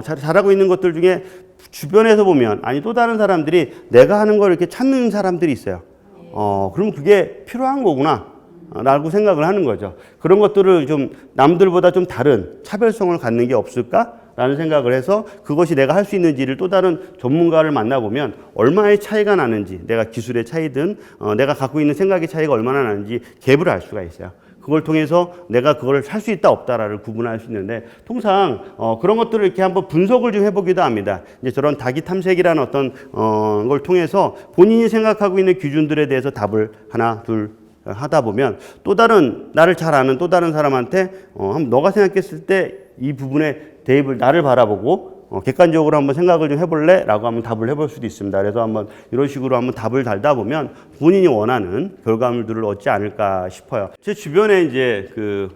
잘하고 있는 것들 중에 주변에서 보면 아니 또 다른 사람들이 내가 하는 걸 이렇게 찾는 사람들이 있어요. 그러면 그게 필요한 거구나. 라고 생각을 하는 거죠. 그런 것들을 좀 남들보다 좀 다른 차별성을 갖는 게 없을까라는 생각을 해서 그것이 내가 할 수 있는지를 또 다른 전문가를 만나보면 얼마의 차이가 나는지 내가 기술의 차이든 내가 갖고 있는 생각의 차이가 얼마나 나는지 갭을 알 수가 있어요. 그걸 통해서 내가 그걸 할 수 있다 없다를 구분할 수 있는데 통상 그런 것들을 이렇게 한번 분석을 좀 해보기도 합니다. 이제 저런 다기 탐색이라는 어떤 걸 통해서 본인이 생각하고 있는 기준들에 대해서 답을 하나 둘 하다 보면 또 다른 나를 잘 아는 또 다른 사람한테 한번 너가 생각했을 때 이 부분에 대입을 나를 바라보고 객관적으로 한번 생각을 좀 해볼래? 라고 한번 답을 해볼 수도 있습니다. 그래서 한번 이런 식으로 한번 답을 달다 보면 본인이 원하는 결과물들을 얻지 않을까 싶어요. 제 주변에 이제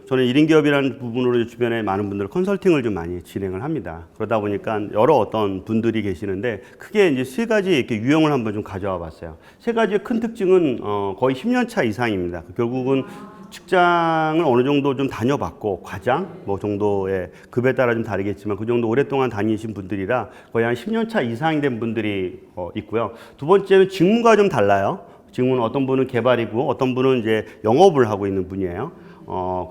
저는 1인 기업이라는 부분으로 주변에 많은 분들 컨설팅을 좀 많이 진행을 합니다. 그러다 보니까 여러 어떤 분들이 계시는데 크게 이제 세 가지 이렇게 유형을 한번 좀 가져와 봤어요. 세 가지의 큰 특징은 거의 10년 차 이상입니다. 결국은 직장을 어느 정도 좀 다녀봤고 과장 뭐 정도의 급에 따라 좀 다르겠지만 그 정도 오랫동안 다니신 분들이라 거의 한 10년 차 이상이 된 분들이 있고요. 두 번째는 직무가 좀 달라요. 직무는 어떤 분은 개발이고 어떤 분은 이제 영업을 하고 있는 분이에요.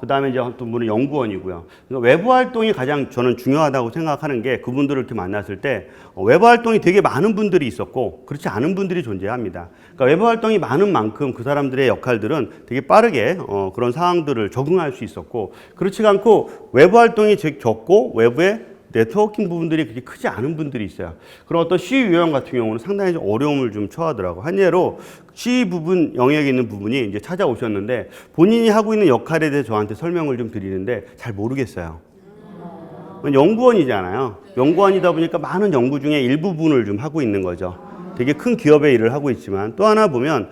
그 다음에 이제 어떤 분은 연구원이고요. 그러니까 외부 활동이 가장 저는 중요하다고 생각하는 게 그분들을 이렇게 만났을 때 외부 활동이 되게 많은 분들이 있었고 그렇지 않은 분들이 존재합니다. 그러니까 외부 활동이 많은 만큼 그 사람들의 역할들은 되게 빠르게 그런 상황들을 적응할 수 있었고 그렇지 않고 외부 활동이 적고 외부에 네트워킹 부분들이 그렇게 크지 않은 분들이 있어요. 그런 어떤 C 유형 같은 경우는 상당히 좀 어려움을 좀 처하더라고. 한 예로 C 부분 영역에 있는 부분이 이제 찾아오셨는데 본인이 하고 있는 역할에 대해 저한테 설명을 좀 드리는데 잘 모르겠어요. 연구원이잖아요. 연구원이다 보니까 많은 연구 중에 일부분을 좀 하고 있는 거죠. 되게 큰 기업의 일을 하고 있지만 또 하나 보면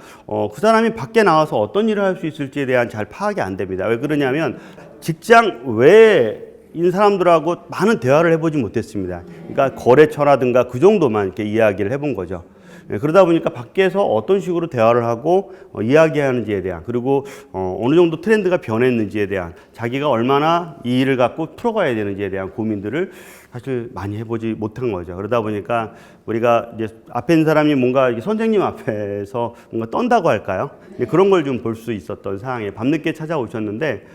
그 사람이 밖에 나와서 어떤 일을 할 수 있을지에 대한 잘 파악이 안 됩니다. 왜 그러냐면 직장 외인 사람들하고 많은 대화를 해보지 못했습니다. 그러니까 거래처라든가 그 정도만 이렇게 이야기를 해본 거죠. 그러다 보니까 밖에서 어떤 식으로 대화를 하고 이야기하는지에 대한, 그리고 어느 정도 트렌드가 변했는지에 대한, 자기가 얼마나 이 일을 갖고 풀어가야 되는지에 대한 고민들을 사실 많이 해보지 못한 거죠. 그러다 보니까 우리가 이제 앞에 있는 사람이 뭔가 선생님 앞에서 뭔가 떤다고 할까요? 그런 걸 좀 볼 수 있었던 상황에 밤늦게 찾아오셨는데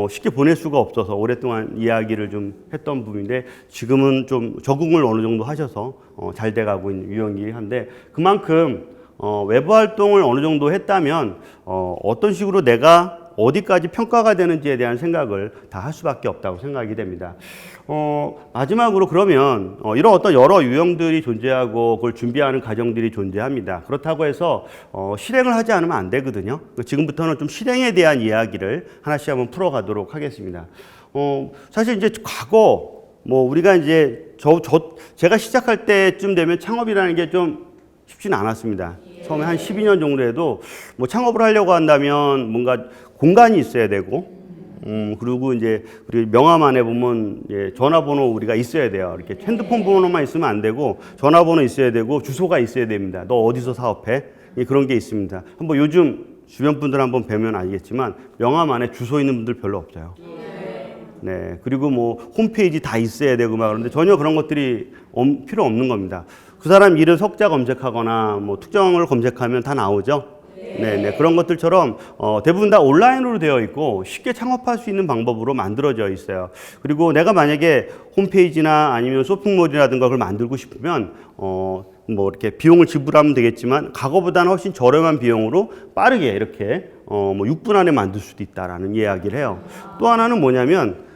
쉽게 보낼 수가 없어서 오랫동안 이야기를 좀 했던 부분인데, 지금은 좀 적응을 어느 정도 하셔서 잘 돼가고 있는 유형이긴 한데, 그만큼 외부 활동을 어느 정도 했다면 어떤 식으로 내가 어디까지 평가가 되는지에 대한 생각을 다 할 수밖에 없다고 생각이 됩니다. 마지막으로 그러면 이런 어떤 여러 유형들이 존재하고 그걸 준비하는 과정들이 존재합니다. 그렇다고 해서 실행을 하지 않으면 안 되거든요. 지금부터는 좀 실행에 대한 이야기를 하나씩 한번 풀어가도록 하겠습니다. 사실 이제 과거 우리가 이제 제가 시작할 때쯤 되면 창업이라는 게 좀 쉽지는 않았습니다. 처음에 한 12년 정도 해도 창업을 하려고 한다면 뭔가 공간이 있어야 되고, 그리고 이제 우리 명함 안에 보면 전화번호 우리가 있어야 돼요. 이렇게 핸드폰 번호만 있으면 안 되고 전화번호 있어야 되고 주소가 있어야 됩니다. 너 어디서 사업해? 그런 게 있습니다. 한번 요즘 주변 분들 한번 뵈면 알겠지만 명함 안에 주소 있는 분들 별로 없어요. 네, 그리고 홈페이지 다 있어야 되고 그런데 전혀 그런 것들이 필요 없는 겁니다. 그 사람 이름 석자 검색하거나 특정을 검색하면 다 나오죠. 네, 그런 것들처럼 대부분 다 온라인으로 되어 있고 쉽게 창업할 수 있는 방법으로 만들어져 있어요. 그리고 내가 만약에 홈페이지나 아니면 쇼핑몰이라든가 그걸 만들고 싶으면 이렇게 비용을 지불하면 되겠지만 과거보다는 훨씬 저렴한 비용으로 빠르게 이렇게 6분 안에 만들 수도 있다라는 이야기를 해요. 또 하나는 뭐냐면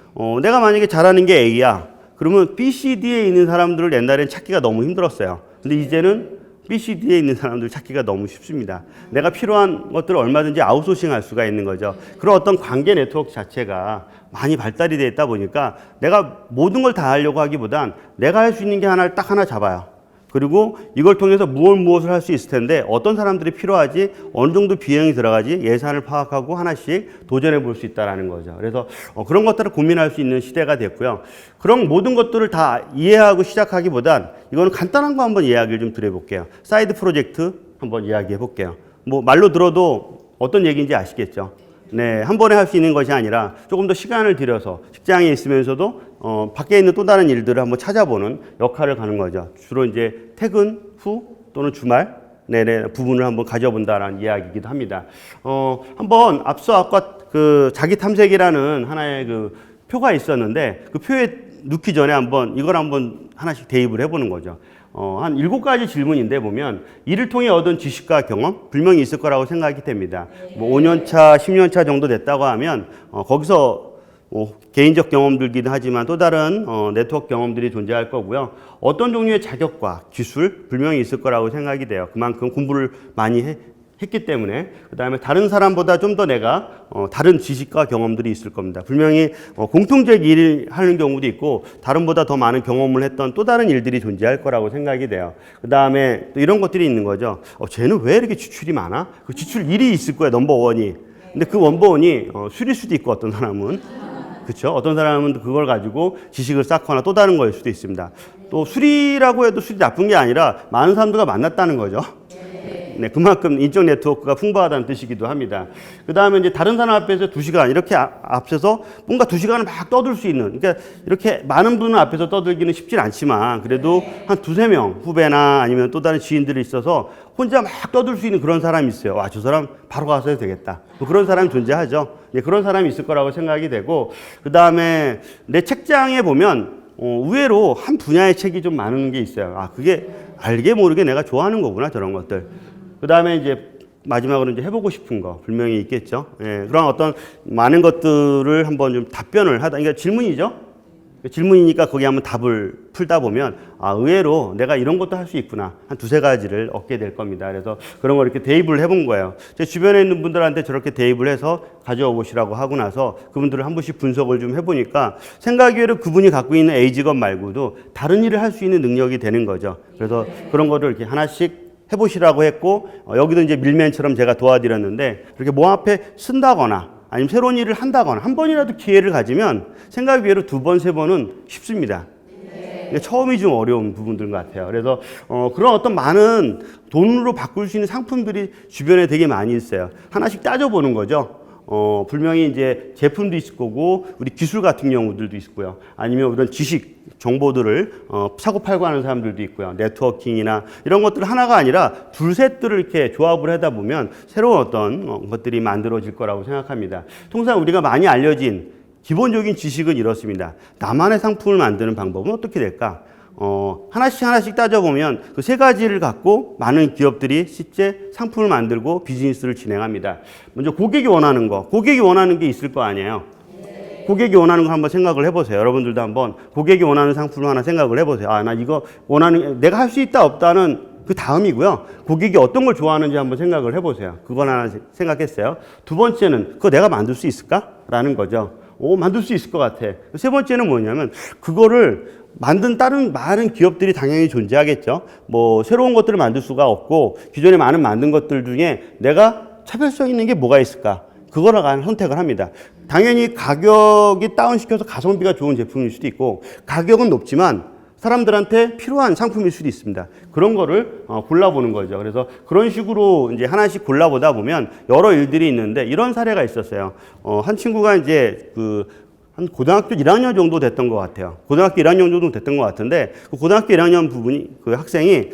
내가 만약에 잘하는 게 A야. 그러면 B, C, D에 있는 사람들을 옛날엔 찾기가 너무 힘들었어요. 근데 이제는 B, C, D에 있는 사람들 찾기가 너무 쉽습니다. 내가 필요한 것들을 얼마든지 아웃소싱 할 수가 있는 거죠. 그런 어떤 관계 네트워크 자체가 많이 발달이 되어 있다 보니까 내가 모든 걸 다 하려고 하기보단 내가 할 수 있는 게 딱 하나 잡아요. 그리고 이걸 통해서 무엇을 할 수 있을 텐데 어떤 사람들이 필요하지, 어느 정도 비용이 들어가지 예산을 파악하고 하나씩 도전해 볼 수 있다는 거죠. 그래서 그런 것들을 고민할 수 있는 시대가 됐고요. 그런 모든 것들을 다 이해하고 시작하기보단 이거는 간단한 거 한번 이야기를 좀 드려볼게요. 사이드 프로젝트 한번 이야기해 볼게요. 말로 들어도 어떤 얘기인지 아시겠죠? 네, 한 번에 할 수 있는 것이 아니라 조금 더 시간을 들여서 직장에 있으면서도 밖에 있는 또 다른 일들을 한번 찾아보는 역할을 가는 거죠. 주로 이제 퇴근 후 또는 주말 부분을 한번 가져본다라는 이야기이기도 합니다. 한번 앞서 아까 그 자기 탐색이라는 하나의 그 표가 있었는데 그 표에 넣기 전에 이걸 한번 하나씩 대입을 해보는 거죠. 한 7가지 질문인데 보면 이를 통해 얻은 지식과 경험 분명히 있을 거라고 생각이 됩니다. 5년 차, 10년 차 정도 됐다고 하면 거기서 개인적 경험들이긴 하지만 또 다른 네트워크 경험들이 존재할 거고요. 어떤 종류의 자격과 기술 분명히 있을 거라고 생각이 돼요. 그만큼 공부를 많이 했기 때문에. 그 다음에 다른 사람보다 좀 더 내가 다른 지식과 경험들이 있을 겁니다. 분명히 공통적 일을 하는 경우도 있고 다른보다 더 많은 경험을 했던 또 다른 일들이 존재할 거라고 생각이 돼요. 그 다음에 또 이런 것들이 있는 거죠. 쟤는 왜 이렇게 지출이 많아? 그 지출 1이 있을 거야, 넘버원이. 근데 그 넘버원이 술일 수도 있고 어떤 사람은. 그렇죠? 어떤 사람은 그걸 가지고 지식을 쌓거나 또 다른 거일 수도 있습니다. 또 술이라고 해도 술이 나쁜 게 아니라 많은 사람들과 만났다는 거죠. 네, 그만큼 인적 네트워크가 풍부하다는 뜻이기도 합니다. 그 다음에 이제 다른 사람 앞에서 2시간 이렇게 앞서서 뭔가 2시간을 막 떠들 수 있는, 그러니까 이렇게 많은 분 앞에서 떠들기는 쉽진 않지만 그래도 한 2-3명 후배나 아니면 또 다른 지인들이 있어서 혼자 막 떠들 수 있는 그런 사람이 있어요. 와, 저 사람 바로 가서 해도 되겠다. 그런 사람이 존재하죠. 네, 그런 사람이 있을 거라고 생각이 되고, 그 다음에 내 책장에 보면 의외로 한 분야의 책이 좀 많은 게 있어요. 그게 알게 모르게 내가 좋아하는 거구나, 저런 것들. 그 다음에 이제 마지막으로 이제 해보고 싶은 거 분명히 있겠죠. 예, 그런 어떤 많은 것들을 한번 좀 답변을 하다. 그러니까 질문이죠. 질문이니까 거기 한번 답을 풀다 보면 의외로 내가 이런 것도 할 수 있구나. 한 2-3가지를 얻게 될 겁니다. 그래서 그런 걸 이렇게 대입을 해본 거예요. 제 주변에 있는 분들한테 저렇게 대입을 해서 가져와 보시라고 하고 나서 그분들을 한 번씩 분석을 좀 해보니까 생각외로 그분이 갖고 있는 A 직업 말고도 다른 일을 할 수 있는 능력이 되는 거죠. 그래서 그런 거를 이렇게 하나씩 해보시라고 했고, 여기도 이제 밀맨처럼 제가 도와드렸는데, 이렇게 몸 앞에 쓴다거나, 아니면 새로운 일을 한다거나, 한 번이라도 기회를 가지면 생각 외로 두 번, 세 번은 쉽습니다. 처음이 좀 어려운 부분들인 것 같아요. 그래서 그런 어떤 많은 돈으로 바꿀 수 있는 상품들이 주변에 되게 많이 있어요. 하나씩 따져보는 거죠. 분명히 이제 제품도 있을 거고, 우리 기술 같은 경우들도 있고요. 아니면 이런 지식, 정보들을 사고팔고 하는 사람들도 있고요. 네트워킹이나 이런 것들 하나가 아니라 둘셋들을 이렇게 조합을 하다 보면 새로운 어떤 것들이 만들어질 거라고 생각합니다. 통상 우리가 많이 알려진 기본적인 지식은 이렇습니다. 나만의 상품을 만드는 방법은 어떻게 될까? 하나씩 따져보면 그 세 가지를 갖고 많은 기업들이 실제 상품을 만들고 비즈니스를 진행합니다. 먼저 고객이 원하는 게 있을 거 아니에요. 고객이 원하는 거 한번 생각을 해보세요. 여러분들도 한번 고객이 원하는 상품을 하나 생각을 해보세요. 나 이거 원하는, 내가 할 수 있다 없다는 그 다음이고요. 고객이 어떤 걸 좋아하는지 한번 생각을 해보세요. 그걸 하나 생각했어요. 두 번째는 그거 내가 만들 수 있을까? 라는 거죠. 만들 수 있을 것 같아. 세 번째는 뭐냐면 그거를 만든 다른 많은 기업들이 당연히 존재하겠죠. 뭐 새로운 것들을 만들 수가 없고 기존에 많은 만든 것들 중에 내가 차별성 있는 게 뭐가 있을까? 그거를 선택을 합니다. 당연히 가격이 다운시켜서 가성비가 좋은 제품일 수도 있고 가격은 높지만 사람들한테 필요한 상품일 수도 있습니다. 그런 거를 골라보는 거죠. 그래서 그런 식으로 이제 하나씩 골라보다 보면 여러 일들이 있는데 이런 사례가 있었어요. 한 친구가 이제 한 고등학교 1학년 정도 됐던 것 같아요. 고등학교 1학년 정도 됐던 것 같은데 그 고등학교 1학년 그 학생이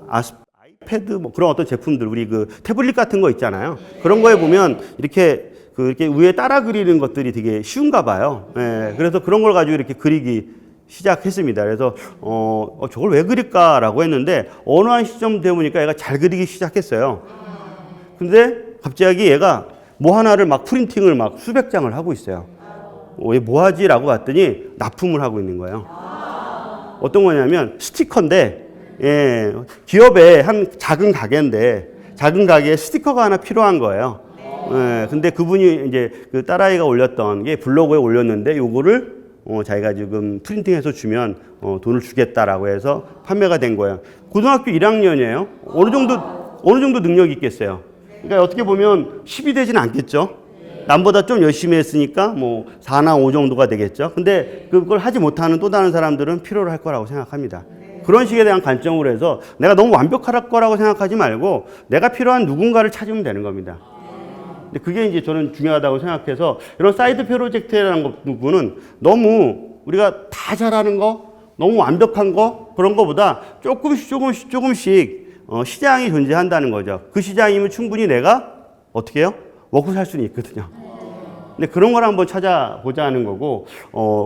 아이패드 뭐 그런 어떤 제품들 우리 그 태블릿 같은 거 있잖아요. 그런 거에 보면 이렇게 위에 따라 그리는 것들이 되게 쉬운가 봐요. 그래서 그런 걸 가지고 이렇게 그리기 시작했습니다. 그래서 저걸 왜 그릴까라고 했는데 어느 한 시점 되보니까 얘가 잘 그리기 시작했어요. 근데 갑자기 얘가 뭐 하나를 막 프린팅을 막 수백 장을 하고 있어요. 얘 뭐 하지라고 봤더니 납품을 하고 있는 거예요. 어떤 거냐면 스티커인데 기업의 한 작은 가게인데 작은 가게에 스티커가 하나 필요한 거예요. 근데 그분이 이제 그 딸아이가 올렸던 게 블로그에 올렸는데 요거를 자기가 지금 프린팅해서 주면 돈을 주겠다라고 해서 판매가 된 거예요. 고등학교 1학년이에요. 어느 정도 능력이 있겠어요. 그러니까 어떻게 보면 10이 되진 않겠죠. 남보다 좀 열심히 했으니까 뭐 4나 5 정도가 되겠죠. 근데 그걸 하지 못하는 또 다른 사람들은 필요로 할 거라고 생각합니다. 그런 식에 대한 관점으로 해서 내가 너무 완벽할 거라고 생각하지 말고 내가 필요한 누군가를 찾으면 되는 겁니다. 근데 그게 이제 저는 중요하다고 생각해서 이런 사이드 프로젝트라는 부분은 너무 우리가 다 잘하는 거, 너무 완벽한 거 그런 거보다 조금씩 시장이 존재한다는 거죠. 그 시장이면 충분히 내가 어떻게 해요? 먹고 살 수는 있거든요. 근데 그런 걸 한번 찾아보자는 거고,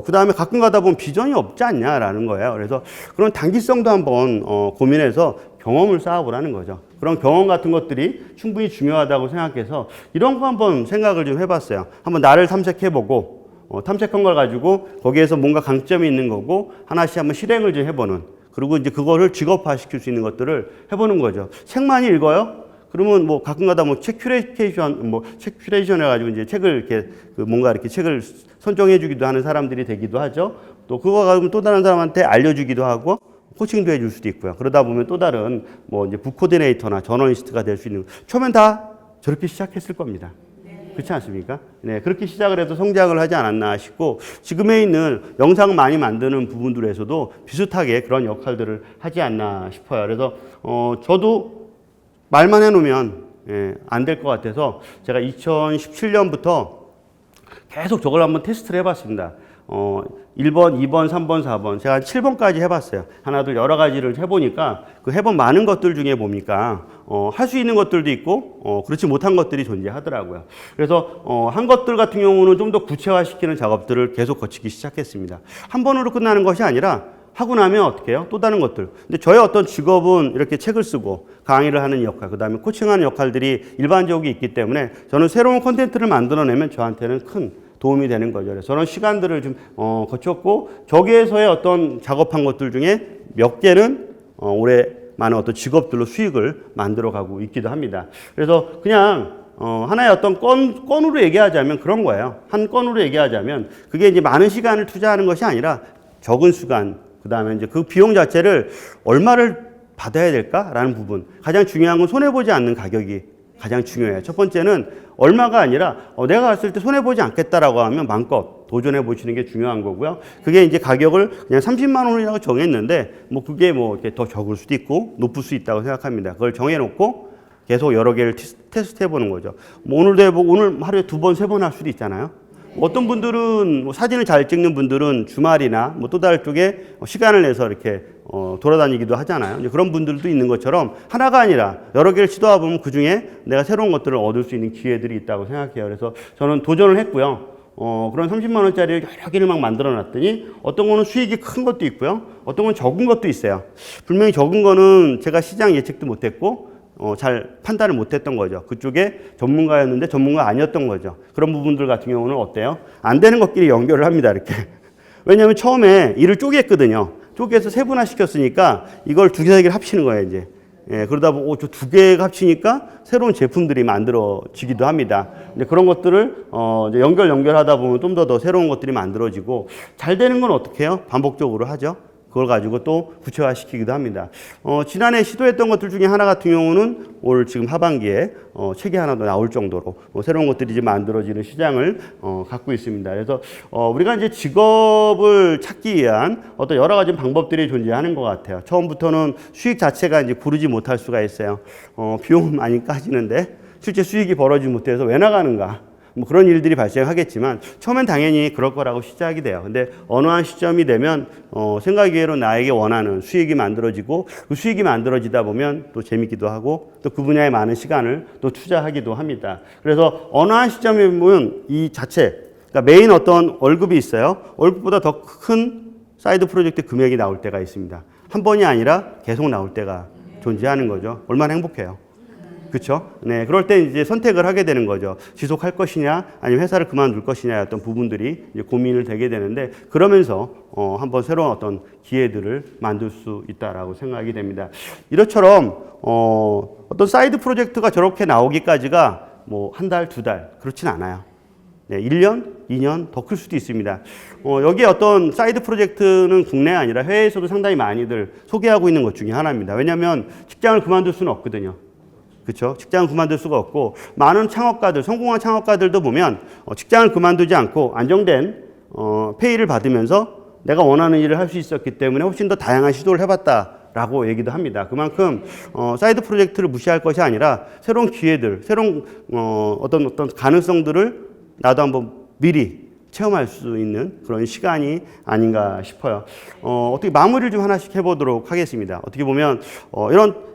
그 다음에 가끔 가다 보면 비전이 없지 않냐라는 거예요. 그래서 그런 단기성도 한번 고민해서 경험을 쌓아보라는 거죠. 그런 경험 같은 것들이 충분히 중요하다고 생각해서 이런 거 한번 생각을 좀 해봤어요. 한번 나를 탐색해보고, 탐색한 걸 가지고 거기에서 뭔가 강점이 있는 거고 하나씩 한번 실행을 좀 해보는, 그리고 이제 그거를 직업화시킬 수 있는 것들을 해보는 거죠. 책 많이 읽어요? 그러면 뭐 가끔가다 뭐 책 큐레이션 해가지고 이제 책을 이렇게 뭔가 이렇게 책을 선정해주기도 하는 사람들이 되기도 하죠. 또 그거 가지고 또 다른 사람한테 알려주기도 하고 코칭도 해줄 수도 있고요. 그러다 보면 또 다른 뭐 이제 북 코디네이터나 저널리스트가 될 수 있는, 처음엔 다 저렇게 시작했을 겁니다. 그렇지 않습니까? 네, 그렇게 시작을 해서 성장을 하지 않았나 싶고, 지금에 있는 영상 많이 만드는 부분들에서도 비슷하게 그런 역할들을 하지 않나 싶어요. 그래서 저도 말만 해놓으면 안 될 것 같아서 제가 2017년부터 계속 저걸 한번 테스트를 해봤습니다. 1번, 2번, 3번, 4번 제가 한 7번까지 해봤어요. 하나둘 여러 가지를 해보니까 그 해본 많은 것들 중에 뭡니까? 할 수 있는 것들도 있고 그렇지 못한 것들이 존재하더라고요. 그래서 한 것들 같은 경우는 좀 더 구체화시키는 작업들을 계속 거치기 시작했습니다. 한 번으로 끝나는 것이 아니라 하고 나면 어떻게 해요? 또 다른 것들. 근데 저의 어떤 직업은 이렇게 책을 쓰고 강의를 하는 역할, 그 다음에 코칭하는 역할들이 일반적으로 있기 때문에 저는 새로운 콘텐츠를 만들어내면 저한테는 큰 도움이 되는 거죠. 그래서 저런 시간들을 좀 거쳤고, 저기에서의 어떤 작업한 것들 중에 몇 개는 올해 많은 어떤 직업들로 수익을 만들어 가고 있기도 합니다. 그래서 그냥 하나의 어떤 건으로 얘기하자면 그런 거예요. 한 건으로 얘기하자면 그게 이제 많은 시간을 투자하는 것이 아니라 적은 시간, 그 다음에 이제 그 비용 자체를 얼마를 받아야 될까라는 부분. 가장 중요한 건 손해보지 않는 가격이 가장 중요해요. 첫 번째는 얼마가 아니라 내가 갔을 때 손해보지 않겠다라고 하면 마음껏 도전해 보시는 게 중요한 거고요. 그게 이제 가격을 그냥 30만 원이라고 정했는데 뭐 그게 뭐 이렇게 더 적을 수도 있고 높을 수 있다고 생각합니다. 그걸 정해놓고 계속 여러 개를 테스트 해보는 거죠. 뭐 오늘도 해보고 오늘 하루에 2번, 3번 할 수도 있잖아요. 어떤 분들은 뭐 사진을 잘 찍는 분들은 주말이나 뭐 또 다른 쪽에 시간을 내서 이렇게 돌아다니기도 하잖아요. 이제 그런 분들도 있는 것처럼 하나가 아니라 여러 개를 시도해 보면 그 중에 내가 새로운 것들을 얻을 수 있는 기회들이 있다고 생각해요. 그래서 저는 도전을 했고요. 그런 30만 원짜리를 여러 개를 막 만들어 놨더니 어떤 거는 수익이 큰 것도 있고요. 어떤 건 적은 것도 있어요. 분명히 적은 거는 제가 시장 예측도 못했고 잘 판단을 못했던 거죠. 그쪽에 전문가였는데 전문가 아니었던 거죠. 그런 부분들 같은 경우는 어때요? 안 되는 것끼리 연결을 합니다. 이렇게. 왜냐하면 처음에 일을 쪼갰거든요. 쪼개서 세분화 시켰으니까 이걸 2개, 3개를 합치는 거예요, 이제. 예, 그러다 보고 저 2개가 합치니까 새로운 제품들이 만들어지기도 합니다. 근데 그런 것들을 이제 연결하다 보면 좀 더 새로운 것들이 만들어지고 잘 되는 건 어떻게 해요? 반복적으로 하죠. 그걸 가지고 또 구체화시키기도 합니다. 지난해 시도했던 것들 중에 하나 같은 경우는 올 지금 하반기에 책이 하나 더 나올 정도로 새로운 것들이 이제 만들어지는 시장을 갖고 있습니다. 그래서 우리가 이제 직업을 찾기 위한 어떤 여러 가지 방법들이 존재하는 것 같아요. 처음부터는 수익 자체가 이제 고르지 못할 수가 있어요. 비용은 많이 까지는데 실제 수익이 벌어지지 못해서 왜 나가는가? 뭐 그런 일들이 발생하겠지만 처음엔 당연히 그럴 거라고 시작이 돼요. 근데 어느 한 시점이 되면 생각외로 나에게 원하는 수익이 만들어지고 그 수익이 만들어지다 보면 또 재밌기도 하고 또 그 분야에 많은 시간을 또 투자하기도 합니다. 그래서 어느 한 시점에 보면 이 자체 그러니까 메인 어떤 월급이 있어요. 월급보다 더 큰 사이드 프로젝트 금액이 나올 때가 있습니다. 한 번이 아니라 계속 나올 때가 존재하는 거죠. 얼마나 행복해요. 그렇죠? 네, 그럴 때 이제 선택을 하게 되는 거죠. 지속할 것이냐, 아니면 회사를 그만둘 것이냐 어떤 부분들이 이제 고민을 되게 되는데 그러면서 한번 새로운 어떤 기회들을 만들 수 있다라고 생각이 됩니다. 이것처럼 어떤 사이드 프로젝트가 저렇게 나오기까지가 뭐 한 달, 2달 그렇진 않아요. 네, 1년, 2년 더 클 수도 있습니다. 여기에 어떤 사이드 프로젝트는 국내 아니라 해외에서도 상당히 많이들 소개하고 있는 것 중에 하나입니다. 왜냐하면 직장을 그만둘 수는 없거든요. 그렇죠? 직장을 그만둘 수가 없고 많은 창업가들, 성공한 창업가들도 보면 직장을 그만두지 않고 안정된 페이를 받으면서 내가 원하는 일을 할 수 있었기 때문에 훨씬 더 다양한 시도를 해봤다라고 얘기도 합니다. 그만큼 사이드 프로젝트를 무시할 것이 아니라 새로운 기회들, 새로운 어떤 가능성들을 나도 한번 미리 체험할 수 있는 그런 시간이 아닌가 싶어요. 어떻게 마무리를 좀 하나씩 해보도록 하겠습니다. 어떻게 보면 이런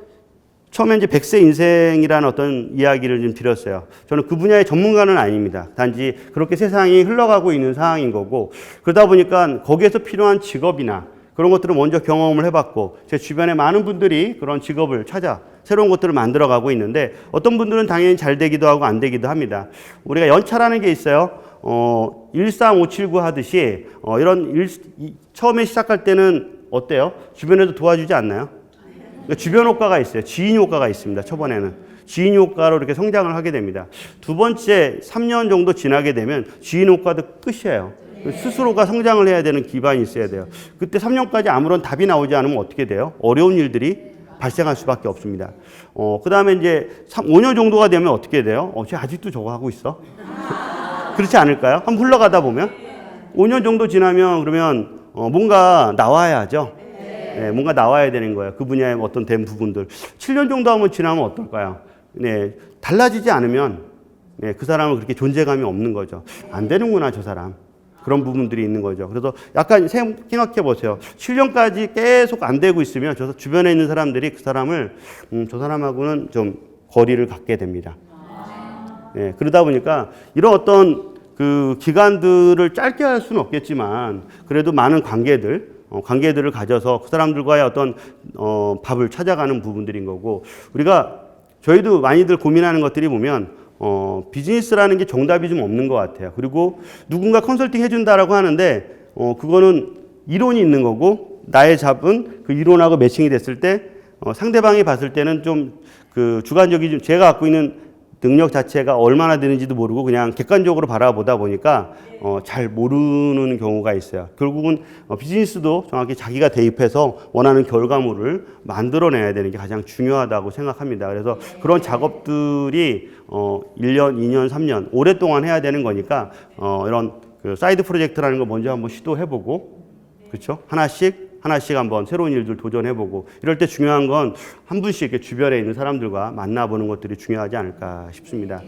처음에 이제 100세 인생이라는 어떤 이야기를 좀 드렸어요. 저는 그 분야의 전문가는 아닙니다. 단지 그렇게 세상이 흘러가고 있는 상황인 거고 그러다 보니까 거기에서 필요한 직업이나 그런 것들을 먼저 경험을 해봤고 제 주변에 많은 분들이 그런 직업을 찾아 새로운 것들을 만들어가고 있는데 어떤 분들은 당연히 잘 되기도 하고 안 되기도 합니다. 우리가 연차라는 게 있어요. 13579 하듯이 처음에 시작할 때는 어때요? 주변에도 도와주지 않나요? 그러니까 주변 효과가 있어요. 지인 효과가 있습니다. 초반에는. 지인 효과로 이렇게 성장을 하게 됩니다. 두 번째 3년 정도 지나게 되면 지인 효과도 끝이에요. 스스로가 성장을 해야 되는 기반이 있어야 돼요. 그때 3년까지 아무런 답이 나오지 않으면 어떻게 돼요? 어려운 일들이 발생할 수밖에 없습니다. 그 다음에 이제 5년 정도가 되면 어떻게 돼요? 쟤 아직도 저거 하고 있어? 그렇지 않을까요? 한번 흘러가다 보면 5년 정도 지나면 그러면 뭔가 나와야죠. 네, 뭔가 나와야 되는 거예요. 그 분야의 어떤 된 부분들. 7년 정도 한번 지나면 어떨까요? 네, 달라지지 않으면 네, 그 사람은 그렇게 존재감이 없는 거죠. 안 되는구나, 저 사람. 그런 부분들이 있는 거죠. 그래서 약간 생각해 보세요. 7년까지 계속 안 되고 있으면 저 주변에 있는 사람들이 그 사람을 저 사람하고는 좀 거리를 갖게 됩니다. 네, 그러다 보니까 이런 어떤 그 기간들을 짧게 할 수는 없겠지만 그래도 많은 관계들을 가져서 그 사람들과의 어떤 밥을 찾아가는 부분들인 거고 저희도 많이들 고민하는 것들이 보면 비즈니스라는 게 정답이 좀 없는 것 같아요. 그리고 누군가 컨설팅 해준다라고 하는데 그거는 이론이 있는 거고 나의 잡은 그 이론하고 매칭이 됐을 때 상대방이 봤을 때는 좀 그 주관적인 제가 갖고 있는 능력 자체가 얼마나 되는지도 모르고 그냥 객관적으로 바라보다 보니까 잘 모르는 경우가 있어요. 결국은 비즈니스도 정확히 자기가 대입해서 원하는 결과물을 만들어내야 되는 게 가장 중요하다고 생각합니다. 그래서 그런 작업들이 1년, 2년, 3년 오랫동안 해야 되는 거니까 이런 그 사이드 프로젝트라는 거 먼저 한번 시도해보고, 그렇죠? 하나씩 한번 새로운 일들 도전해보고, 이럴 때 중요한 건 한 분씩 이렇게 주변에 있는 사람들과 만나보는 것들이 중요하지 않을까 싶습니다.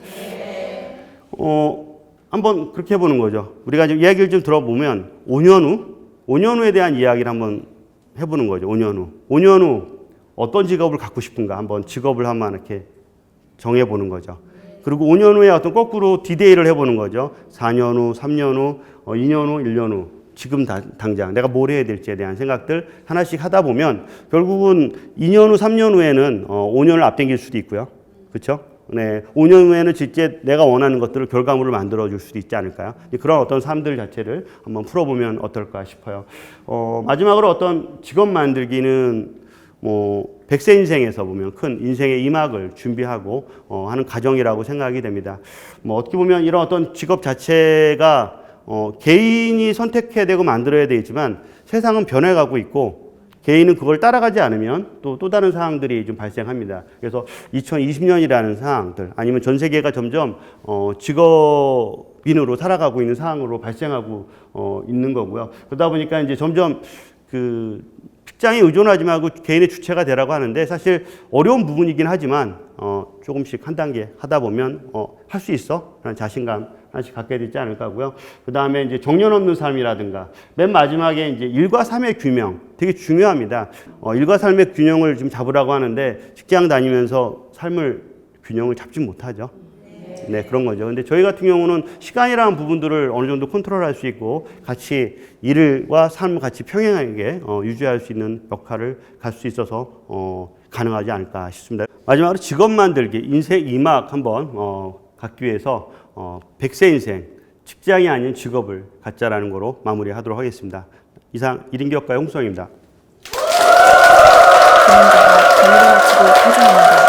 한번 그렇게 해보는 거죠. 우리가 지금 이야기를 좀 들어보면 5년 후에 대한 이야기를 한번 해보는 거죠. 5년 후 어떤 직업을 갖고 싶은가, 한번 직업을 한번 이렇게 정해보는 거죠. 그리고 5년 후에 어떤 거꾸로 디데이를 해보는 거죠. 4년 후, 3년 후, 2년 후, 1년 후. 지금 당장 내가 뭘 해야 될지에 대한 생각들 하나씩 하다 보면 결국은 2년 후, 3년 후에는 5년을 앞당길 수도 있고요. 그렇죠? 네, 5년 후에는 실제 내가 원하는 것들을 결과물을 만들어 줄 수도 있지 않을까요? 그런 어떤 삶들 자체를 한번 풀어보면 어떨까 싶어요. 마지막으로 어떤 직업 만들기는 100세 인생에서 보면 큰 인생의 2막을 준비하고 하는 과정이라고 생각이 됩니다. 어떻게 보면 이런 어떤 직업 자체가 개인이 선택해야 되고 만들어야 되지만 세상은 변해가고 있고 개인은 그걸 따라가지 않으면 또 다른 상황들이 좀 발생합니다. 그래서 2020년이라는 상황들 아니면 전 세계가 점점 직업인으로 살아가고 있는 상황으로 발생하고 있는 거고요. 그러다 보니까 이제 점점 그 직장에 의존하지 말고 개인의 주체가 되라고 하는데 사실 어려운 부분이긴 하지만 조금씩 한 단계 하다 보면 할 수 있어 라는 자신감 하나씩 갖게 되지 않을까 하고요. 그 다음에 이제 정년 없는 삶이라든가 맨 마지막에 이제 일과 삶의 균형 되게 중요합니다. 일과 삶의 균형을 좀 잡으라고 하는데 직장 다니면서 삶을 균형을 잡지 못하죠. 네, 그런 거죠. 근데 저희 같은 경우는 시간이라는 부분들을 어느 정도 컨트롤할 수 있고 같이 일과 삶을 같이 평행하게 유지할 수 있는 역할을 갈 수 있어서 가능하지 않을까 싶습니다. 마지막으로 직업 만들기, 인생 2막 한번 갖기 위해서 100세 인생, 직장이 아닌 직업을 갖자라는 거로 마무리하도록 하겠습니다. 이상 1인 기업가의 홍수영입니다. 진행자가 전례를 마치고 퇴장합니다.